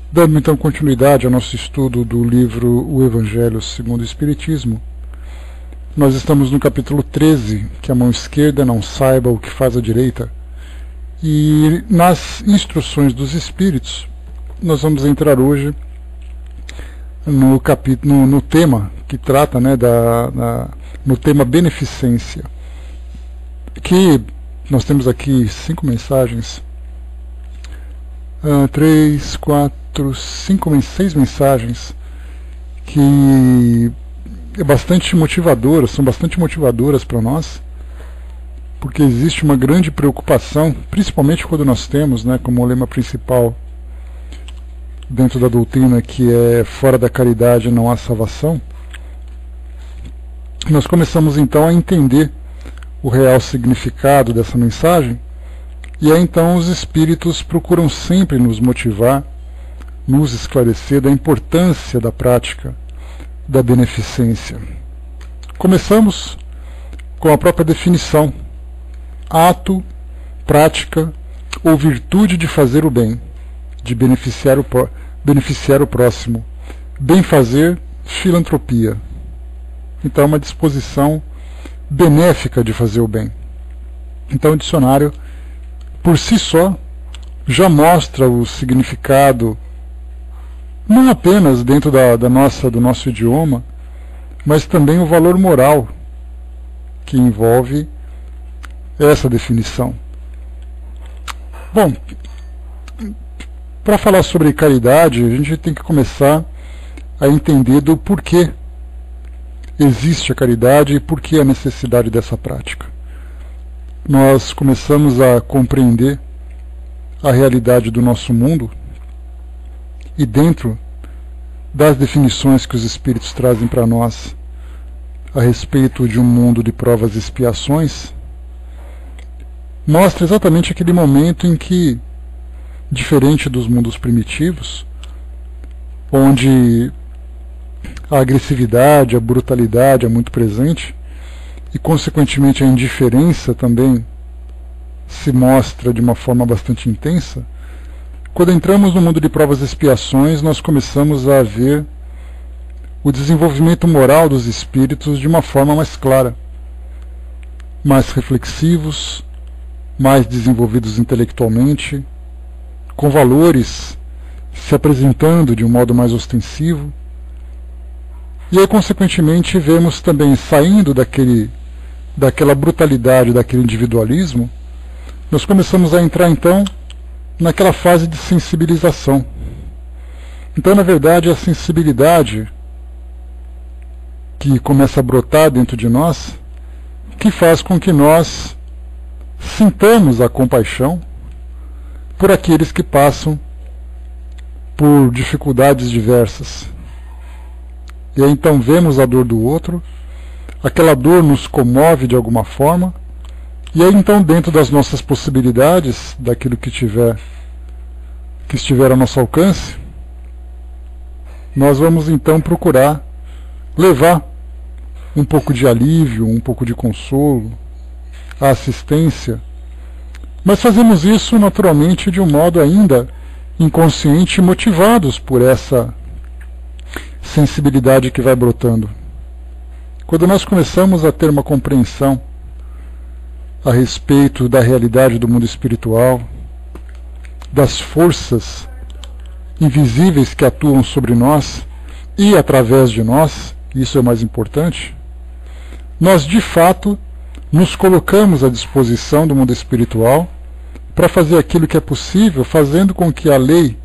Dando então continuidade ao nosso estudo do livro O Evangelho segundo o Espiritismo, nós estamos no capítulo 13, que a mão esquerda não saiba o que faz a direita. E nas instruções dos Espíritos, nós vamos entrar hoje no tema que trata, no tema beneficência, que nós temos aqui 5 mensagens, 6 mensagens que são bastante motivadoras para nós, porque existe uma grande preocupação, principalmente quando nós temos, como lema principal dentro da doutrina, que é fora da caridade não há salvação. Nós começamos então a entender o real significado dessa mensagem, e aí então os Espíritos procuram sempre nos motivar, nos esclarecer da importância da prática da beneficência. Começamos com a própria definição: ato, prática ou virtude de fazer o bem, de beneficiar o próximo, bem-fazer, filantropia. Então é uma disposição benéfica de fazer o bem. Então o dicionário, por si só, já mostra o significado, não apenas dentro do nosso idioma, mas também o valor moral que envolve essa definição. Bom, para falar sobre caridade, a gente tem que começar a entender do porquê existe a caridade e por que a necessidade dessa prática. Nós começamos a compreender a realidade do nosso mundo, e dentro das definições que os Espíritos trazem para nós a respeito de um mundo de provas e expiações, mostra exatamente aquele momento em que, diferente dos mundos primitivos, onde a agressividade, a brutalidade é muito presente, e consequentemente a indiferença também se mostra de uma forma bastante intensa, quando entramos no mundo de provas e expiações, nós começamos a ver o desenvolvimento moral dos espíritos de uma forma mais clara, mais reflexivos, mais desenvolvidos intelectualmente, com valores se apresentando de um modo mais ostensivo. E aí, consequentemente, vemos também, saindo daquela brutalidade, daquele individualismo, nós começamos a entrar então naquela fase de sensibilização. Então, na verdade, a sensibilidade que começa a brotar dentro de nós, que faz com que nós sintamos a compaixão por aqueles que passam por dificuldades diversas. E aí então vemos a dor do outro, aquela dor nos comove de alguma forma, e aí então, dentro das nossas possibilidades, daquilo que estiver ao nosso alcance, nós vamos então procurar levar um pouco de alívio, um pouco de consolo, a assistência, mas fazemos isso naturalmente de um modo ainda inconsciente, motivados por essa sensibilidade que vai brotando. Quando nós começamos a ter uma compreensão a respeito da realidade do mundo espiritual, das forças invisíveis que atuam sobre nós e através de nós, isso é o mais importante, nós de fato nos colocamos à disposição do mundo espiritual para fazer aquilo que é possível, fazendo com que a lei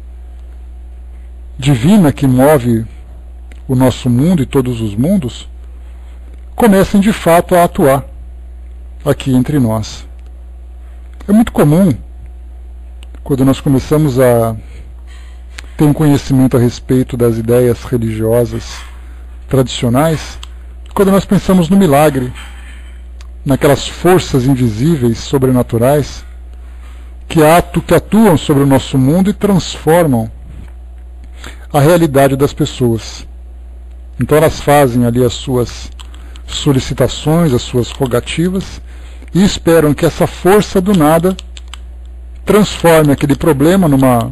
divina que move o nosso mundo e todos os mundos comecem de fato a atuar aqui entre nós. É muito comum, quando nós começamos a ter um conhecimento a respeito das ideias religiosas tradicionais, quando nós pensamos no milagre, naquelas forças invisíveis, sobrenaturais, que atuam sobre o nosso mundo e transformam a realidade das pessoas. Então elas fazem ali as suas solicitações, as suas rogativas, e esperam que essa força do nada transforme aquele problema numa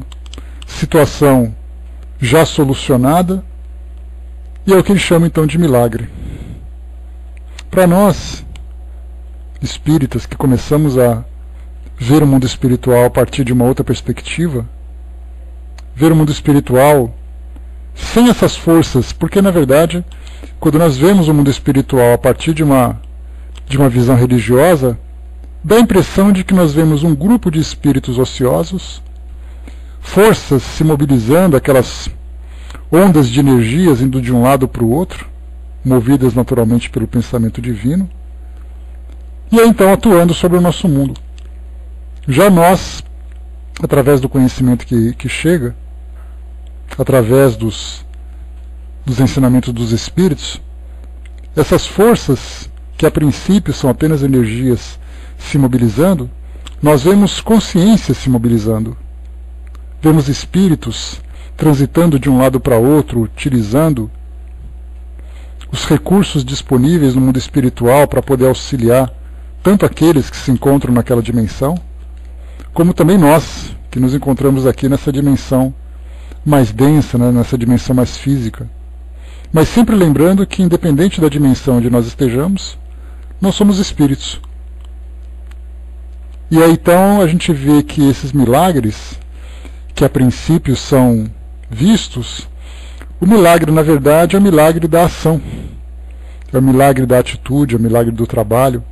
situação já solucionada, e é o que ele chama então de milagre. Para nós, espíritas, que começamos a ver o mundo espiritual a partir de uma outra perspectiva, ver o mundo espiritual sem essas forças, porque na verdade, quando nós vemos o mundo espiritual a partir de uma visão religiosa, dá a impressão de que nós vemos um grupo de espíritos ociosos, forças se mobilizando, aquelas ondas de energias indo de um lado para o outro, movidas naturalmente pelo pensamento divino, e aí então atuando sobre o nosso mundo. Já nós, através do conhecimento que chega, através dos ensinamentos dos espíritos, essas forças, que a princípio são apenas energias se mobilizando, nós vemos consciências se mobilizando. Vemos espíritos transitando de um lado para outro, utilizando os recursos disponíveis no mundo espiritual para poder auxiliar tanto aqueles que se encontram naquela dimensão, como também nós, que nos encontramos aqui nessa dimensão mais densa, né, nessa dimensão mais física. Mas sempre lembrando que, independente da dimensão onde nós estejamos, nós somos espíritos. E aí então a gente vê que esses milagres, que a princípio são vistos, o milagre na verdade é o milagre da ação, é o milagre da atitude, é o milagre do trabalho,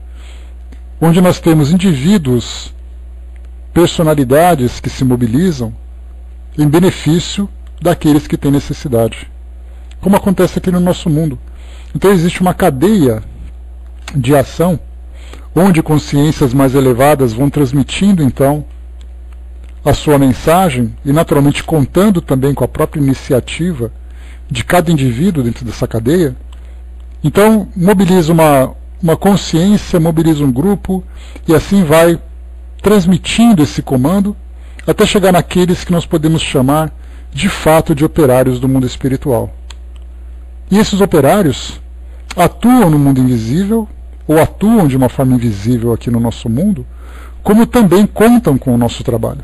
onde nós temos indivíduos, personalidades que se mobilizam em benefício daqueles que têm necessidade, como acontece aqui no nosso mundo. Então existe uma cadeia de ação, onde consciências mais elevadas vão transmitindo então a sua mensagem e naturalmente contando também com a própria iniciativa de cada indivíduo dentro dessa cadeia. Então mobiliza uma consciência, mobiliza um grupo e assim vai transmitindo esse comando até chegar naqueles que nós podemos chamar de fato de operários do mundo espiritual. E esses operários atuam no mundo invisível, ou atuam de uma forma invisível aqui no nosso mundo, como também contam com o nosso trabalho.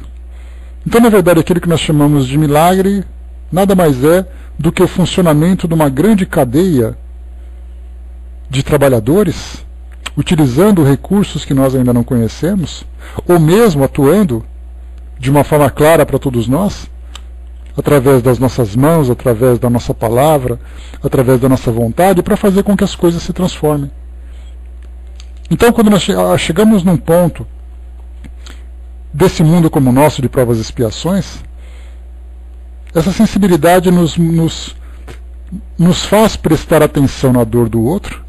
Então, na verdade, aquilo que nós chamamos de milagre nada mais é do que o funcionamento de uma grande cadeia de trabalhadores, utilizando recursos que nós ainda não conhecemos, ou mesmo atuando de uma forma clara para todos nós, através das nossas mãos, através da nossa palavra, através da nossa vontade, para fazer com que as coisas se transformem. Então, quando nós chegamos num ponto desse mundo como o nosso, de provas e expiações, essa sensibilidade nos faz prestar atenção na dor do outro,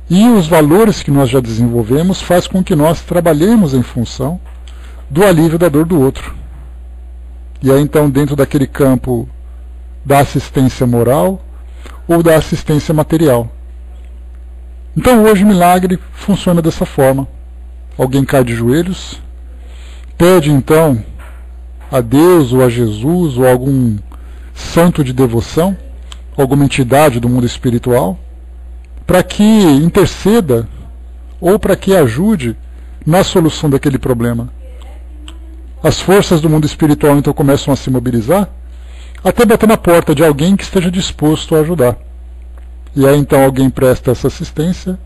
e os valores que nós já desenvolvemos faz com que nós trabalhemos em função do alívio da dor do outro. E aí então, dentro daquele campo da assistência moral ou da assistência material. Então hoje o milagre funciona dessa forma. Alguém cai de joelhos, pede então a Deus ou a Jesus ou a algum santo de devoção, alguma entidade do mundo espiritual, para que interceda ou para que ajude na solução daquele problema. As forças do mundo espiritual então começam a se mobilizar, até bater na porta de alguém que esteja disposto a ajudar. E aí então alguém presta essa assistência,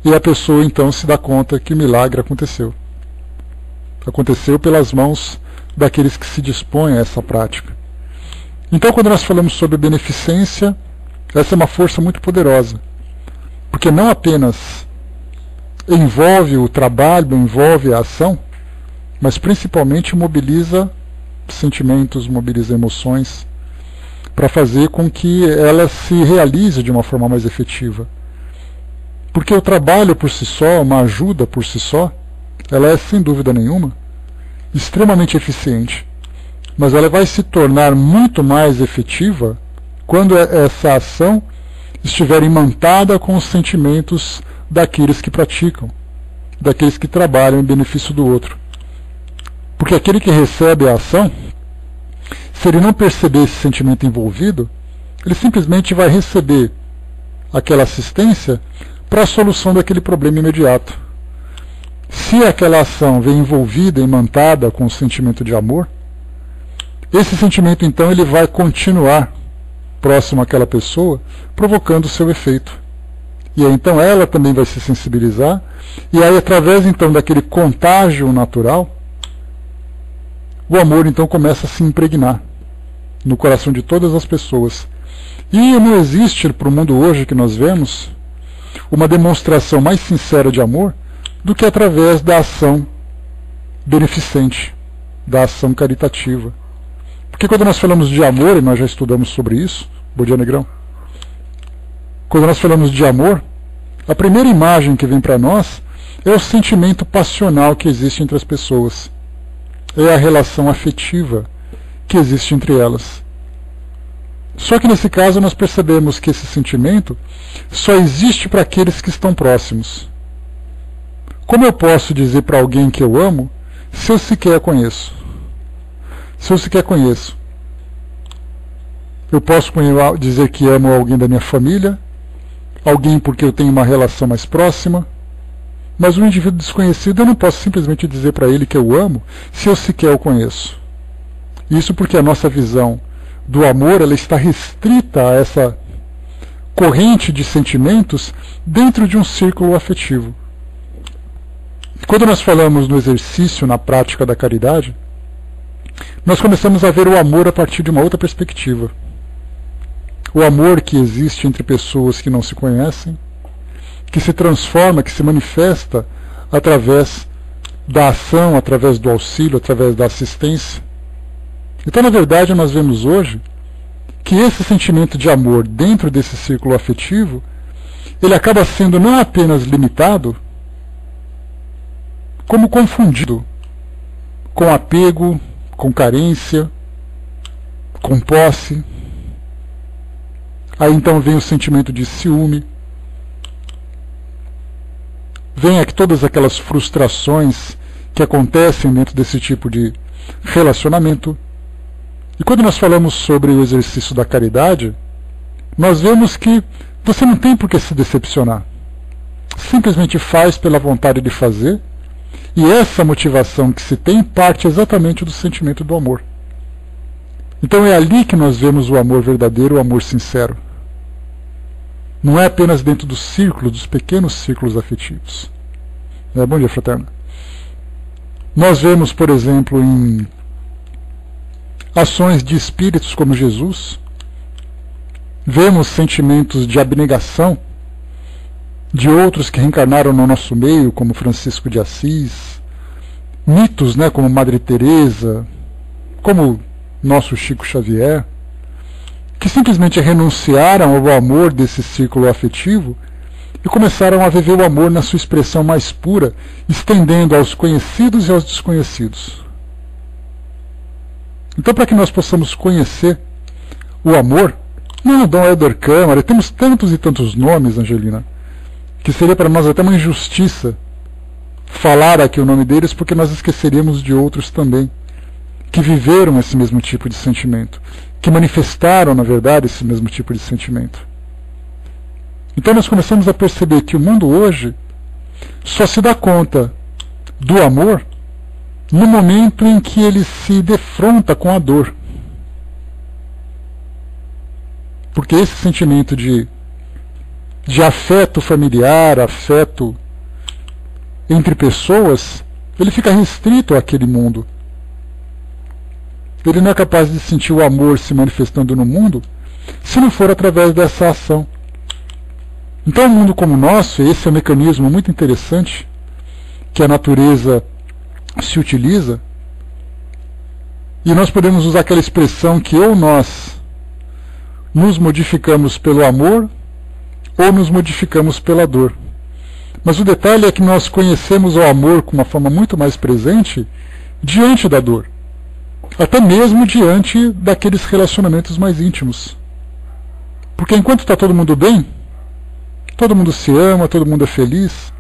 e a pessoa então se dá conta que o milagre aconteceu. Aconteceu pelas mãos daqueles que se dispõem a essa prática. Então, quando nós falamos sobre beneficência, essa é uma força muito poderosa, porque não apenas envolve o trabalho, envolve a ação, mas principalmente mobiliza sentimentos, mobiliza emoções, para fazer com que ela se realize de uma forma mais efetiva. Porque o trabalho por si só, uma ajuda por si só, ela é, sem dúvida nenhuma, extremamente eficiente, mas ela vai se tornar muito mais efetiva quando essa ação estiver imantada com os sentimentos daqueles que praticam, daqueles que trabalham em benefício do outro. Porque aquele que recebe a ação, se ele não perceber esse sentimento envolvido, ele simplesmente vai receber aquela assistência para a solução daquele problema imediato. Se aquela ação vem envolvida, imantada com o sentimento de amor, esse sentimento então ele vai continuar próximo àquela pessoa, provocando o seu efeito. E aí então ela também vai se sensibilizar, e aí através então daquele contágio natural, o amor então começa a se impregnar no coração de todas as pessoas. E não existe para o mundo hoje que nós vemos uma demonstração mais sincera de amor do que através da ação beneficente, da ação caritativa. Porque quando nós falamos de amor, e nós já estudamos sobre isso, bom dia, Negrão, quando nós falamos de amor, a primeira imagem que vem para nós é o sentimento passional que existe entre as pessoas. É a relação afetiva que existe entre elas. Só que nesse caso nós percebemos que esse sentimento só existe para aqueles que estão próximos. Como eu posso dizer para alguém que eu amo se eu sequer conheço? Se eu sequer conheço. Eu posso dizer que amo alguém da minha família, alguém porque eu tenho uma relação mais próxima, mas um indivíduo desconhecido eu não posso simplesmente dizer para ele que eu amo se eu sequer o conheço. Isso porque a nossa visão do amor ela está restrita a essa corrente de sentimentos dentro de um círculo afetivo. Quando nós falamos no exercício, na prática da caridade, nós começamos a ver o amor a partir de uma outra perspectiva. O amor que existe entre pessoas que não se conhecem, que se transforma, que se manifesta através da ação, através do auxílio, através da assistência. Então, na verdade, nós vemos hoje que esse sentimento de amor dentro desse círculo afetivo, ele acaba sendo não apenas limitado, como confundido com apego, com carência, com posse. Aí então vem o sentimento de ciúme, vem aqui todas aquelas frustrações que acontecem dentro desse tipo de relacionamento. E quando nós falamos sobre o exercício da caridade, nós vemos que você não tem por que se decepcionar. Simplesmente faz pela vontade de fazer, e essa motivação que se tem parte exatamente do sentimento do amor. Então é ali que nós vemos o amor verdadeiro, o amor sincero. Não é apenas dentro do círculo, dos pequenos círculos afetivos. Bom dia, fraterna. Nós vemos, por exemplo, em ações de espíritos como Jesus, vemos sentimentos de abnegação de outros que reencarnaram no nosso meio, como Francisco de Assis, mitos, como Madre Teresa, como nosso Chico Xavier, que simplesmente renunciaram ao amor desse círculo afetivo e começaram a viver o amor na sua expressão mais pura, estendendo aos conhecidos e aos desconhecidos. Então, para que nós possamos conhecer o amor, não é Dom Helder Câmara, temos tantos e tantos nomes, Angelina, que seria para nós até uma injustiça falar aqui o nome deles, porque nós esqueceríamos de outros também, que viveram esse mesmo tipo de sentimento, que manifestaram, na verdade, esse mesmo tipo de sentimento. Então nós começamos a perceber que o mundo hoje só se dá conta do amor no momento em que ele se defronta com a dor. Porque esse sentimento de afeto familiar, afeto entre pessoas, ele fica restrito àquele mundo. Ele não é capaz de sentir o amor se manifestando no mundo se não for através dessa ação. Então, um mundo como o nosso, esse é um mecanismo muito interessante que a natureza se utiliza, e nós podemos usar aquela expressão que ou nós nos modificamos pelo amor ou nos modificamos pela dor. Mas o detalhe é que nós conhecemos o amor com uma forma muito mais presente diante da dor, até mesmo diante daqueles relacionamentos mais íntimos. Porque enquanto está todo mundo bem, todo mundo se ama, todo mundo é feliz,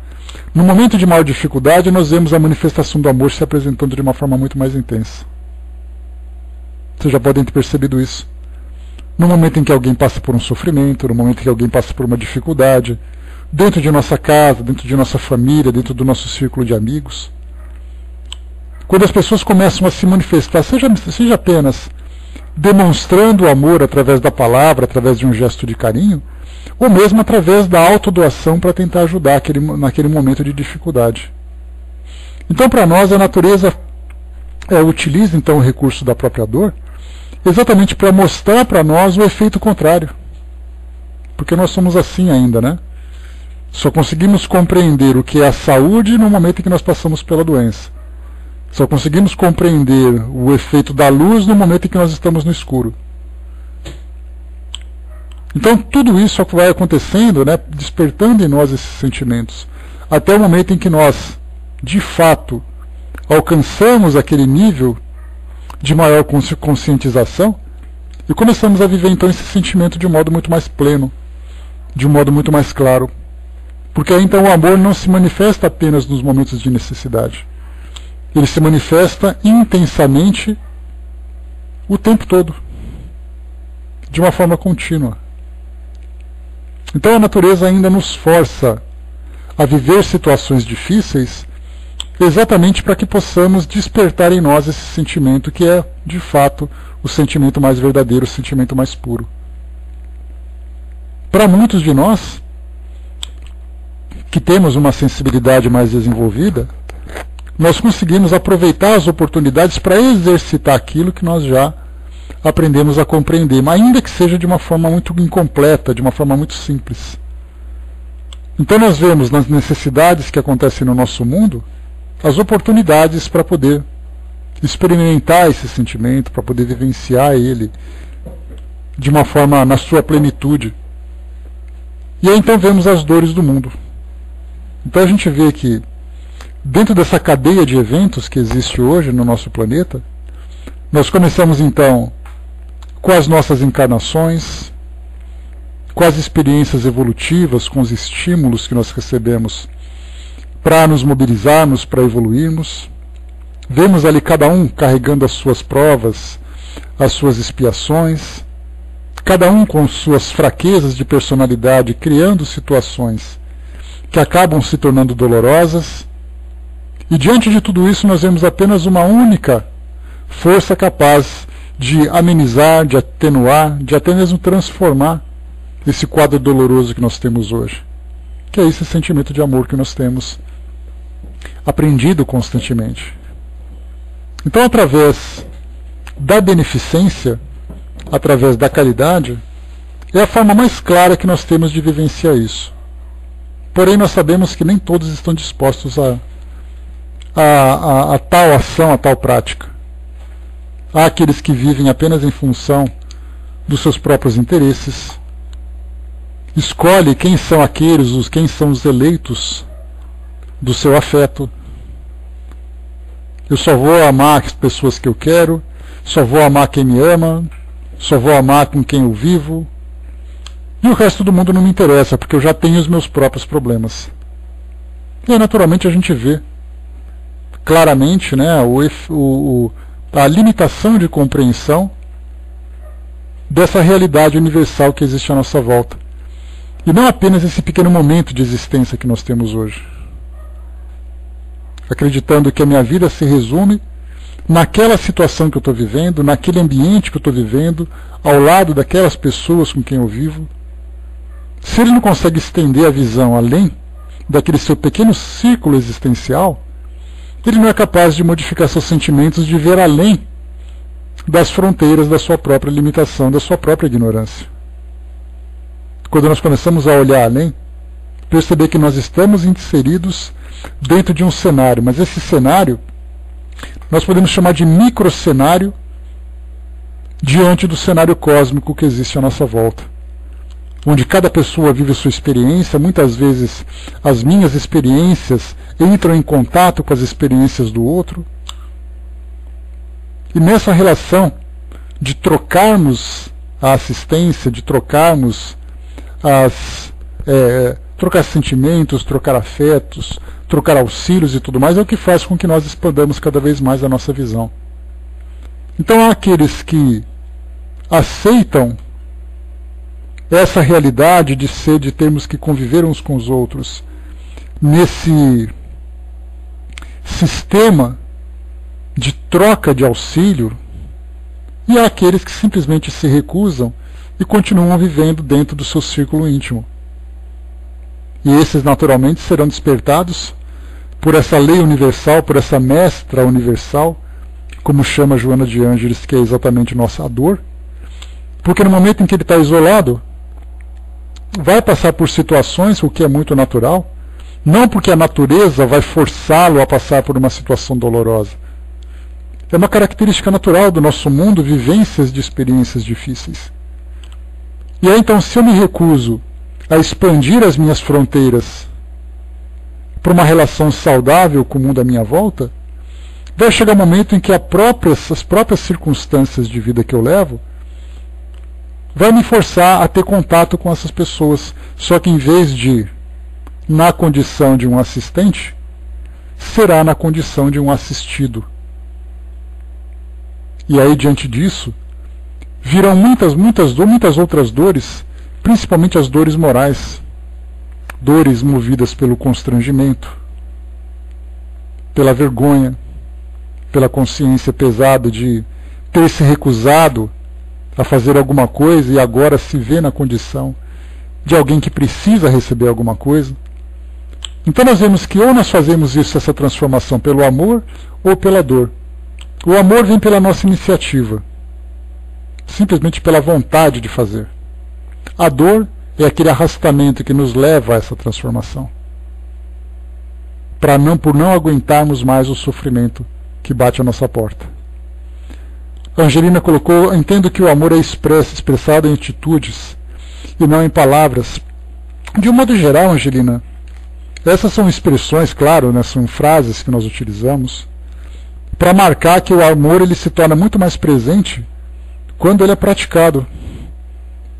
no momento de maior dificuldade nós vemos a manifestação do amor se apresentando de uma forma muito mais intensa. Vocês já podem ter percebido isso. No momento em que alguém passa por um sofrimento, no momento em que alguém passa por uma dificuldade, dentro de nossa casa, dentro de nossa família, dentro do nosso círculo de amigos, quando as pessoas começam a se manifestar, seja apenas demonstrando o amor através da palavra, através de um gesto de carinho, ou mesmo através da autodoação para tentar ajudar naquele momento de dificuldade. Então, para nós, a natureza utiliza então o recurso da própria dor exatamente para mostrar para nós o efeito contrário. Porque nós somos assim ainda, né? Só conseguimos compreender o que é a saúde no momento em que nós passamos pela doença. Só conseguimos compreender o efeito da luz no momento em que nós estamos no escuro. Então tudo isso vai acontecendo, né, despertando em nós esses sentimentos, até o momento em que nós, de fato, alcançamos aquele nível de maior conscientização e começamos a viver então esse sentimento de um modo muito mais pleno, de um modo muito mais claro. Porque aí então o amor não se manifesta apenas nos momentos de necessidade. Ele se manifesta intensamente o tempo todo, de uma forma contínua. Então a natureza ainda nos força a viver situações difíceis exatamente para que possamos despertar em nós esse sentimento que é, de fato, o sentimento mais verdadeiro, o sentimento mais puro. Para muitos de nós, que temos uma sensibilidade mais desenvolvida, nós conseguimos aproveitar as oportunidades para exercitar aquilo que nós já aprendemos a compreender, mas ainda que seja de uma forma muito incompleta, de uma forma muito simples. Então nós vemos nas necessidades que acontecem no nosso mundo as oportunidades para poder experimentar esse sentimento, para poder vivenciar ele de uma forma na sua plenitude. E aí então vemos as dores do mundo. Então a gente vê que dentro dessa cadeia de eventos que existe hoje no nosso planeta, nós começamos então com as nossas encarnações, com as experiências evolutivas, com os estímulos que nós recebemos para nos mobilizarmos, para evoluirmos. Vemos ali cada um carregando as suas provas, as suas expiações, cada um com suas fraquezas de personalidade, criando situações que acabam se tornando dolorosas. E diante de tudo isso nós vemos apenas uma única força capaz de amenizar, de atenuar, de até mesmo transformar esse quadro doloroso que nós temos hoje, que é esse sentimento de amor que nós temos aprendido constantemente. Então, através da beneficência, através da caridade, é a forma mais clara que nós temos de vivenciar isso. Porém, nós sabemos que nem todos estão dispostos a tal ação, a tal prática. Há aqueles que vivem apenas em função dos seus próprios interesses, escolhe quem são aqueles, quem são os eleitos do seu afeto. Eu só vou amar as pessoas que eu quero, só vou amar quem me ama, só vou amar com quem eu vivo, e o resto do mundo não me interessa, porque eu já tenho os meus próprios problemas. E aí, naturalmente, a gente vê claramente, né, a limitação de compreensão dessa realidade universal que existe à nossa volta. E não apenas esse pequeno momento de existência que nós temos hoje. Acreditando que a minha vida se resume naquela situação que eu estou vivendo, naquele ambiente que eu estou vivendo, ao lado daquelas pessoas com quem eu vivo. Se ele não consegue estender a visão além daquele seu pequeno círculo existencial, ele não é capaz de modificar seus sentimentos, de ver além das fronteiras da sua própria limitação, da sua própria ignorância. Quando nós começamos a olhar além, perceber que nós estamos inseridos dentro de um cenário, mas esse cenário nós podemos chamar de microcenário diante do cenário cósmico que existe à nossa volta, onde cada pessoa vive sua experiência. Muitas vezes as minhas experiências entram em contato com as experiências do outro, e nessa relação de trocarmos a assistência, de trocarmos trocar sentimentos, trocar afetos, trocar auxílios e tudo mais, é o que faz com que nós expandamos cada vez mais a nossa visão. Então há aqueles que aceitam essa realidade de termos que conviver uns com os outros nesse sistema de troca de auxílio, E há aqueles que simplesmente se recusam e continuam vivendo dentro do seu círculo íntimo. E esses naturalmente serão despertados por essa lei universal, por essa mestra universal, como chama Joana de Ângeles, que é exatamente nossa dor, porque no momento em que ele está isolado, vai passar por situações, o que é muito natural, não porque a natureza vai forçá-lo a passar por uma situação dolorosa. É uma característica natural do nosso mundo, vivências de experiências difíceis. E aí então, se eu me recuso a expandir as minhas fronteiras para uma relação saudável com o mundo à minha volta, vai chegar um momento em que as próprias circunstâncias de vida que eu levo vai me forçar a ter contato com essas pessoas. Só que em vez de na condição de um assistente, será na condição de um assistido. E aí, diante disso, virão muitas outras dores, principalmente as dores morais, dores movidas pelo constrangimento, pela vergonha, pela consciência pesada de ter se recusado a fazer alguma coisa e agora se vê na condição de alguém que precisa receber alguma coisa. Então nós vemos que ou nós fazemos essa transformação pelo amor ou pela dor. O amor vem pela nossa iniciativa, simplesmente pela vontade de fazer. A dor é aquele arrastamento que nos leva a essa transformação, por não aguentarmos mais o sofrimento que bate à nossa porta. A Angelina colocou: entendo que o amor é expressado em atitudes e não em palavras. De um modo geral, Angelina, essas são expressões, claro, né, são frases que nós utilizamos para marcar que o amor ele se torna muito mais presente quando ele é praticado.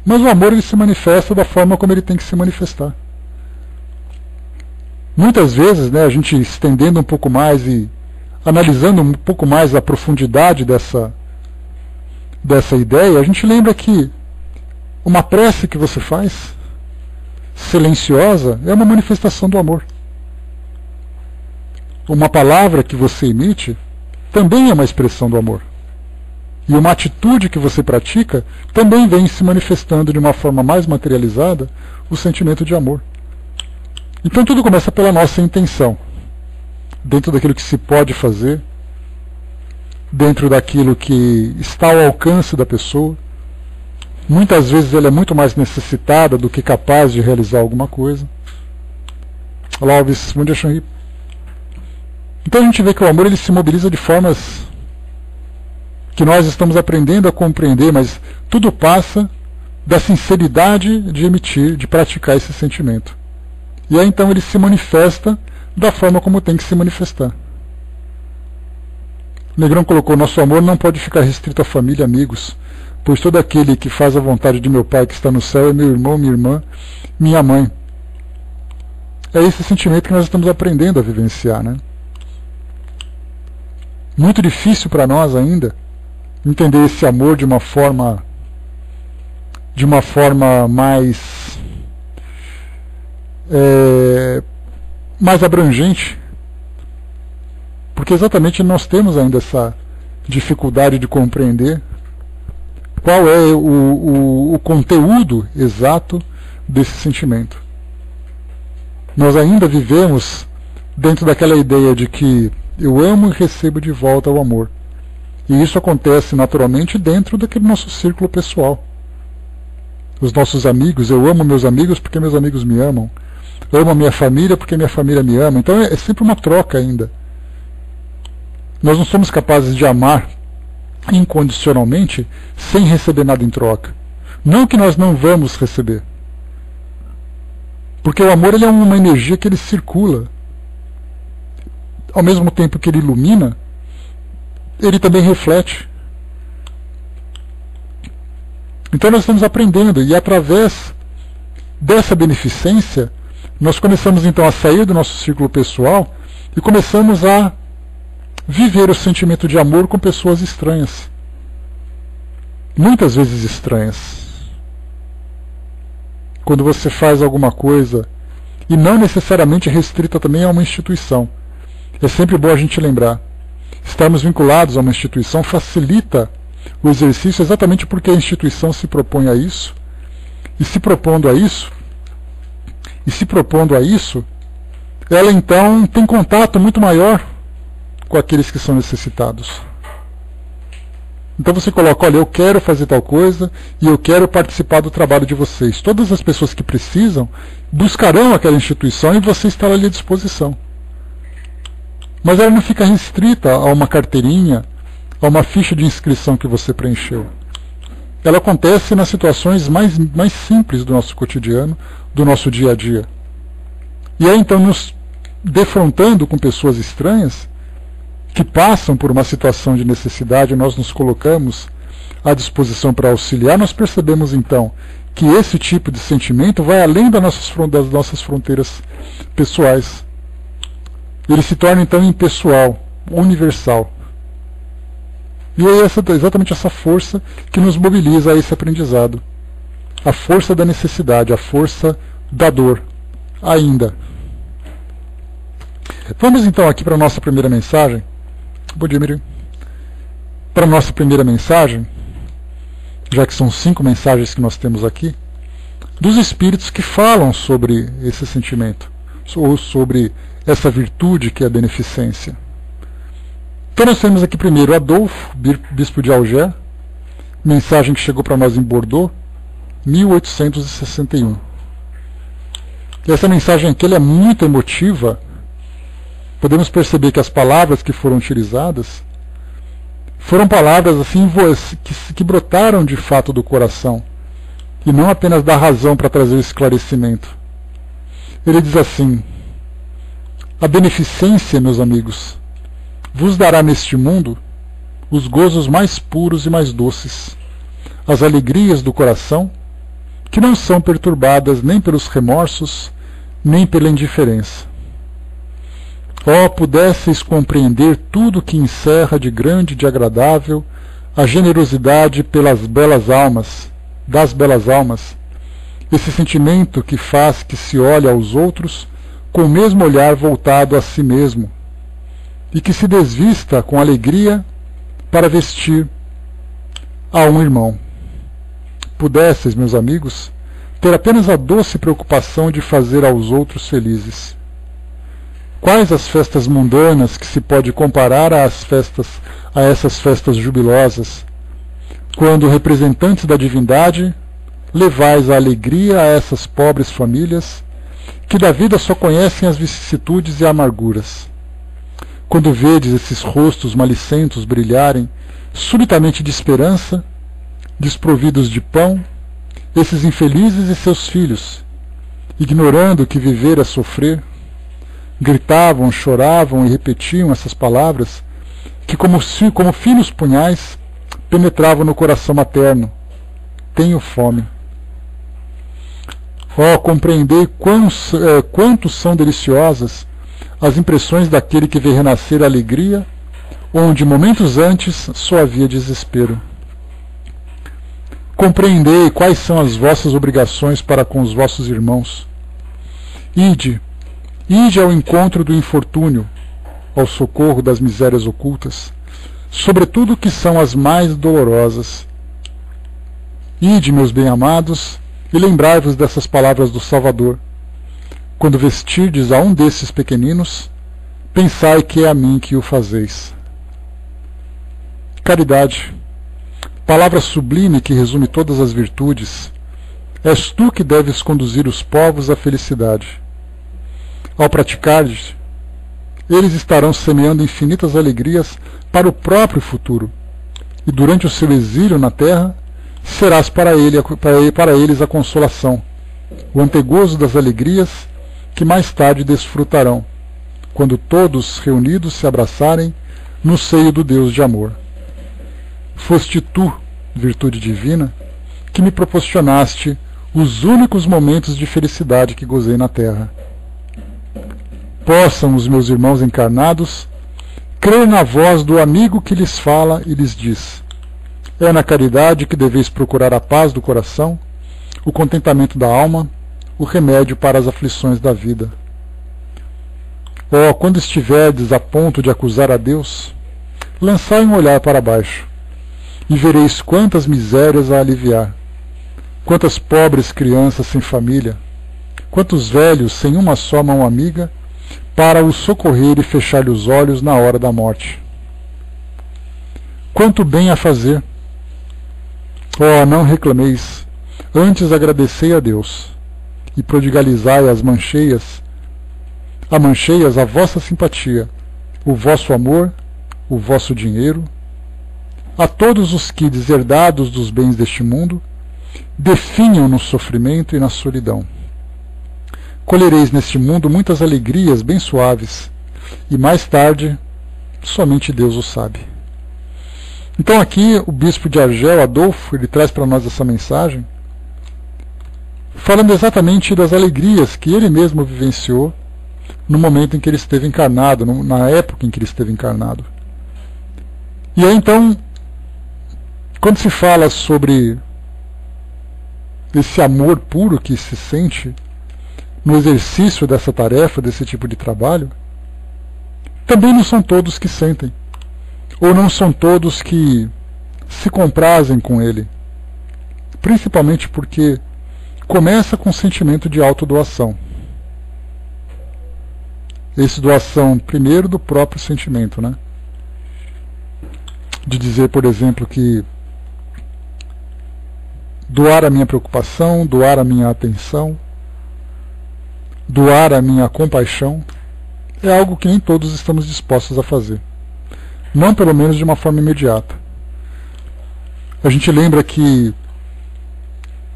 Mas o amor ele se manifesta da forma como ele tem que se manifestar. Muitas vezes, né, a gente estendendo um pouco mais e analisando um pouco mais a profundidade dessa ideia, a gente lembra que uma prece que você faz, silenciosa, é uma manifestação do amor. Uma palavra que você emite também é uma expressão do amor. E uma atitude que você pratica também vem se manifestando de uma forma mais materializada o sentimento de amor. Então tudo começa pela nossa intenção, dentro daquilo que se pode fazer, dentro daquilo que está ao alcance da pessoa. Muitas vezes ela é muito mais necessitada do que capaz de realizar alguma coisa. Olá, Alves, bom dia, Xanri. Então a gente vê que o amor ele se mobiliza de formas que nós estamos aprendendo a compreender, mas tudo passa da sinceridade de emitir, de praticar esse sentimento. E aí então ele se manifesta da forma como tem que se manifestar. O Negrão colocou: nosso amor não pode ficar restrito à família e amigos, pois todo aquele que faz a vontade de meu Pai que está no céu é meu irmão, minha irmã, minha mãe. É esse sentimento que nós estamos aprendendo a vivenciar, né? Muito difícil para nós ainda entender esse amor de uma forma mais abrangente, porque exatamente nós temos ainda essa dificuldade de compreender qual é o conteúdo exato desse sentimento. Nós ainda vivemos dentro daquela ideia de que eu amo e recebo de volta o amor. E isso acontece naturalmente dentro daquele nosso círculo pessoal. Os nossos amigos, eu amo meus amigos porque meus amigos me amam. Eu amo a minha família porque minha família me ama. Então é sempre uma troca ainda. Nós não somos capazes de amar incondicionalmente sem receber nada em troca. Não que nós não vamos receber. Porque o amor ele é uma energia que ele circula. Ao mesmo tempo que ele ilumina, ele também reflete. Então nós estamos aprendendo, e através dessa beneficência, nós começamos então a sair do nosso círculo pessoal e começamos a viver o sentimento de amor com pessoas estranhas. Muitas vezes estranhas. Quando você faz alguma coisa, e não necessariamente restrita também a uma instituição. É sempre bom a gente lembrar. Estarmos vinculados a uma instituição facilita o exercício exatamente porque a instituição se propõe a isso, e se propondo a isso, ela então tem contato muito maior com aqueles que são necessitados. Então você coloca, olha, eu quero fazer tal coisa e eu quero participar do trabalho de vocês. Todas as pessoas que precisam buscarão aquela instituição e você estará ali à disposição. Mas ela não fica restrita a uma carteirinha, a uma ficha de inscrição que você preencheu. Ela acontece nas situações mais simples do nosso cotidiano, do nosso dia a dia. E aí então, nos defrontando com pessoas estranhas, que passam por uma situação de necessidade, nós nos colocamos à disposição para auxiliar, nós percebemos então que esse tipo de sentimento vai além das nossas fronteiras pessoais. Ele se torna então impessoal, universal. E é exatamente essa força que nos mobiliza a esse aprendizado. A força da necessidade, a força da dor, ainda. Vamos então aqui para a nossa primeira mensagem. Bom dia, Miriam. Para a nossa primeira mensagem, já que são 5 mensagens que nós temos aqui, dos espíritos que falam sobre esse sentimento, ou sobre essa virtude que é a beneficência. Então nós temos aqui primeiro Adolfo, bispo de Alger, mensagem que chegou para nós em Bordeaux, 1861. E essa mensagem aqui ela é muito emotiva. Podemos perceber que as palavras que foram utilizadas foram palavras assim que brotaram de fato do coração e não apenas da razão para trazer o esclarecimento. Ele diz assim: a beneficência, meus amigos, vos dará neste mundo os gozos mais puros e mais doces, as alegrias do coração, que não são perturbadas nem pelos remorsos, nem pela indiferença. Pudesseis compreender tudo que encerra de grande e de agradável a generosidade das belas almas, esse sentimento que faz que se olhe aos outros com o mesmo olhar voltado a si mesmo, e que se desvista com alegria para vestir a um irmão. Pudesseis, meus amigos, ter apenas a doce preocupação de fazer aos outros felizes. Quais as festas mundanas que se pode comparar a essas festas jubilosas, quando, representantes da divindade, levais a alegria a essas pobres famílias, que da vida só conhecem as vicissitudes e amarguras. Quando vedes esses rostos malicentos brilharem, subitamente de esperança, desprovidos de pão, esses infelizes e seus filhos, ignorando que viver é sofrer, gritavam, choravam e repetiam essas palavras que, como finos punhais, penetravam no coração materno. Tenho fome. Compreendei quanto são deliciosas as impressões daquele que vê renascer a alegria, onde momentos antes só havia desespero. Compreendei quais são as vossas obrigações para com os vossos irmãos. Ide ao encontro do infortúnio, ao socorro das misérias ocultas, sobretudo que são as mais dolorosas. Ide, meus bem-amados, e lembrai-vos dessas palavras do Salvador. Quando vestirdes a um desses pequeninos, pensai que é a mim que o fazeis. Caridade, palavra sublime que resume todas as virtudes, és tu que deves conduzir os povos à felicidade. Ao praticares, eles estarão semeando infinitas alegrias para o próprio futuro, e durante o seu exílio na terra, serás para eles a consolação, o antegozo das alegrias que mais tarde desfrutarão, quando todos reunidos se abraçarem no seio do Deus de amor. Foste tu, virtude divina, que me proporcionaste os únicos momentos de felicidade que gozei na terra. Possam os meus irmãos encarnados crer na voz do amigo que lhes fala e lhes diz: é na caridade que deveis procurar a paz do coração, o contentamento da alma, o remédio para as aflições da vida. Quando estiverdes a ponto de acusar a Deus, lançai um olhar para baixo, e vereis quantas misérias a aliviar, quantas pobres crianças sem família, quantos velhos sem uma só mão amiga, para os socorrer e fechar-lhe os olhos na hora da morte. Quanto bem a fazer! Oh, não reclameis, antes agradecei a Deus, e prodigalizai a mancheias a vossa simpatia, o vosso amor, o vosso dinheiro, a todos os que, deserdados dos bens deste mundo, definham no sofrimento e na solidão. Colhereis neste mundo muitas alegrias bem suaves, e mais tarde, somente Deus o sabe. Então aqui o bispo de Argel, Adolfo, ele traz para nós essa mensagem, falando exatamente das alegrias que ele mesmo vivenciou no momento em que ele esteve encarnado, na época em que ele esteve encarnado. E aí então, quando se fala sobre esse amor puro que se sente no exercício dessa tarefa, desse tipo de trabalho, também não são todos que sentem, ou não são todos que se comprazem com ele, principalmente porque começa com o sentimento de autodoação. Esse doação, primeiro, do próprio sentimento, né? De dizer, por exemplo, que doar a minha preocupação, doar a minha atenção, doar a minha compaixão, é algo que nem todos estamos dispostos a fazer. Não pelo menos de uma forma imediata. A gente lembra que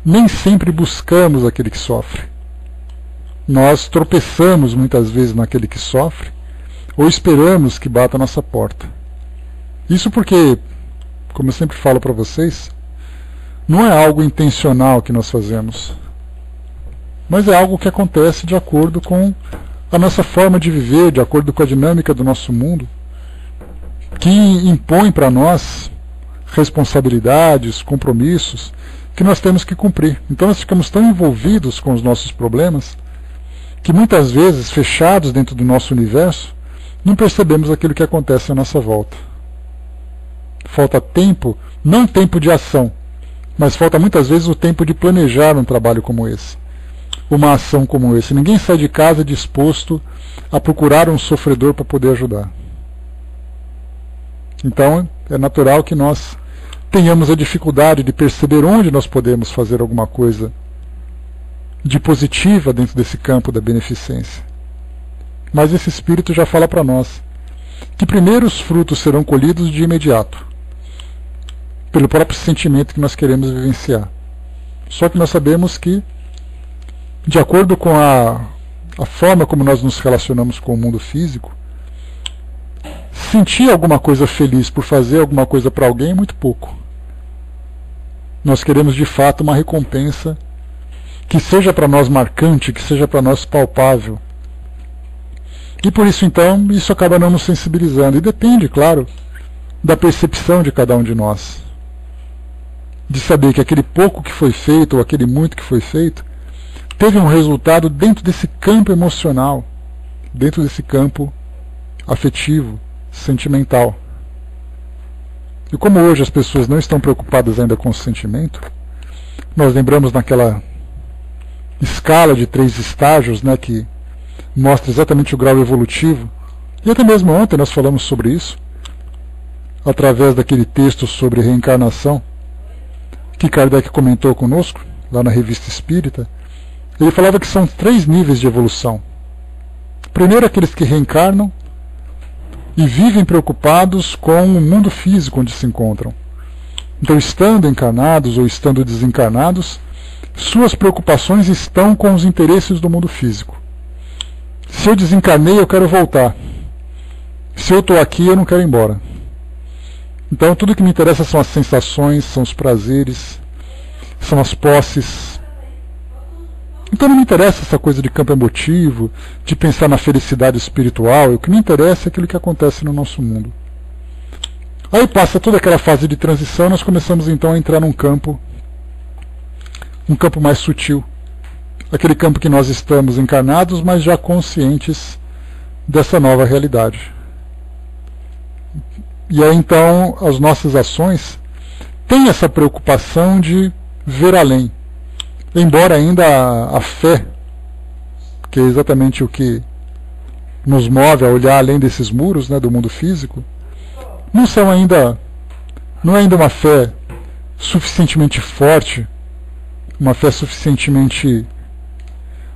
nem sempre buscamos aquele que sofre. Nós tropeçamos muitas vezes naquele que sofre, ou esperamos que bata a nossa porta. Isso porque, como eu sempre falo para vocês, não é algo intencional que nós fazemos, mas é algo que acontece de acordo com a nossa forma de viver, de acordo com a dinâmica do nosso mundo, que impõe para nós responsabilidades, compromissos que nós temos que cumprir. Então nós ficamos tão envolvidos com os nossos problemas que muitas vezes, fechados dentro do nosso universo, não percebemos aquilo que acontece à nossa volta. Falta tempo, não tempo de ação, mas falta muitas vezes o tempo de planejar um trabalho como esse, uma ação como esse. Ninguém sai de casa disposto a procurar um sofredor para poder ajudar. Então é natural que nós tenhamos a dificuldade de perceber onde nós podemos fazer alguma coisa de positiva dentro desse campo da beneficência. Mas esse Espírito já fala para nós que primeiro os frutos serão colhidos de imediato, pelo próprio sentimento que nós queremos vivenciar. Só que nós sabemos que, de acordo com a forma como nós nos relacionamos com o mundo físico, sentir alguma coisa feliz por fazer alguma coisa para alguém é muito pouco. Nós queremos de fato uma recompensa que seja para nós marcante, que seja para nós palpável. E por isso então, isso acaba não nos sensibilizando. E depende, claro, da percepção de cada um de nós. De saber que aquele pouco que foi feito, ou aquele muito que foi feito, teve um resultado dentro desse campo emocional, dentro desse campo afetivo, sentimental. E como hoje as pessoas não estão preocupadas ainda com o sentimento, nós lembramos naquela escala de 3 estágios, né, que mostra exatamente o grau evolutivo, e até mesmo ontem nós falamos sobre isso, através daquele texto sobre reencarnação, que Kardec comentou conosco, lá na Revista Espírita. Ele falava que são 3 níveis de evolução. Primeiro, aqueles que reencarnam e vivem preocupados com o mundo físico onde se encontram. Então, estando encarnados ou estando desencarnados, suas preocupações estão com os interesses do mundo físico. Se eu desencarnei, eu quero voltar. Se eu estou aqui, eu não quero ir embora. Então, tudo que me interessa são as sensações, são os prazeres, são as posses. Então não me interessa essa coisa de campo emotivo, de pensar na felicidade espiritual. O que me interessa é aquilo que acontece no nosso mundo. Aí passa toda aquela fase de transição, nós começamos então a entrar num campo mais sutil. Aquele campo que nós estamos encarnados, mas já conscientes dessa nova realidade. E aí então as nossas ações tem essa preocupação de ver além. Embora ainda a fé, que é exatamente o que nos move a olhar além desses muros, né, do mundo físico, não é ainda uma fé suficientemente forte, uma fé suficientemente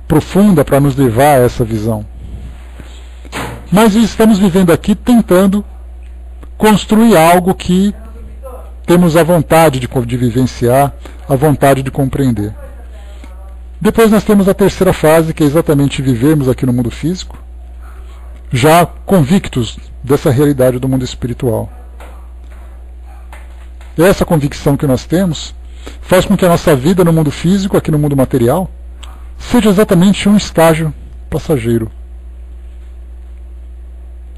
profunda para nos levar a essa visão. Mas estamos vivendo aqui tentando construir algo que temos a vontade de vivenciar, a vontade de compreender. Depois nós temos a terceira fase, que é exatamente vivermos aqui no mundo físico, já convictos dessa realidade do mundo espiritual. E essa convicção que nós temos faz com que a nossa vida no mundo físico, aqui no mundo material, seja exatamente um estágio passageiro.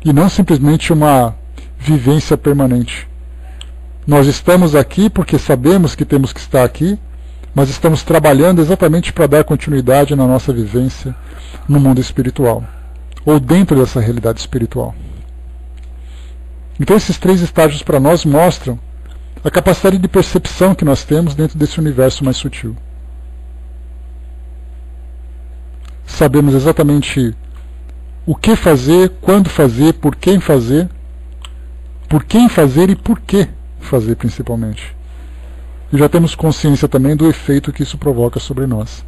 E não simplesmente uma vivência permanente. Nós estamos aqui porque sabemos que temos que estar aqui, mas estamos trabalhando exatamente para dar continuidade na nossa vivência no mundo espiritual, ou dentro dessa realidade espiritual. Então esses 3 estágios para nós mostram a capacidade de percepção que nós temos dentro desse universo mais sutil. Sabemos exatamente o que fazer, quando fazer, por quem fazer e por que fazer principalmente. E já temos consciência também do efeito que isso provoca sobre nós.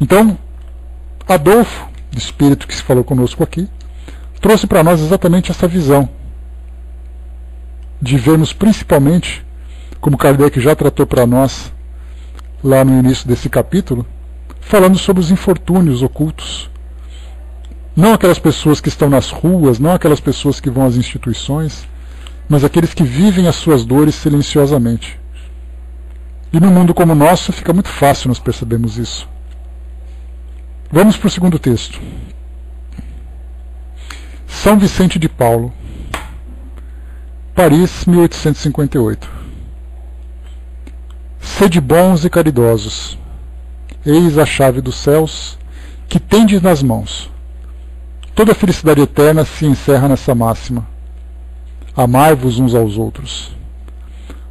Então, Adolfo, o espírito que se falou conosco aqui, trouxe para nós exatamente essa visão de vermos principalmente, como Kardec já tratou para nós lá no início desse capítulo, falando sobre os infortúnios ocultos. Não aquelas pessoas que estão nas ruas, não aquelas pessoas que vão às instituições, mas aqueles que vivem as suas dores silenciosamente. E num mundo como o nosso fica muito fácil nós percebermos isso. Vamos para o segundo texto. São Vicente de Paulo, Paris, 1858. Sede bons e caridosos, eis a chave dos céus, que tendes nas mãos. Toda a felicidade eterna se encerra nessa máxima. Amai-vos uns aos outros.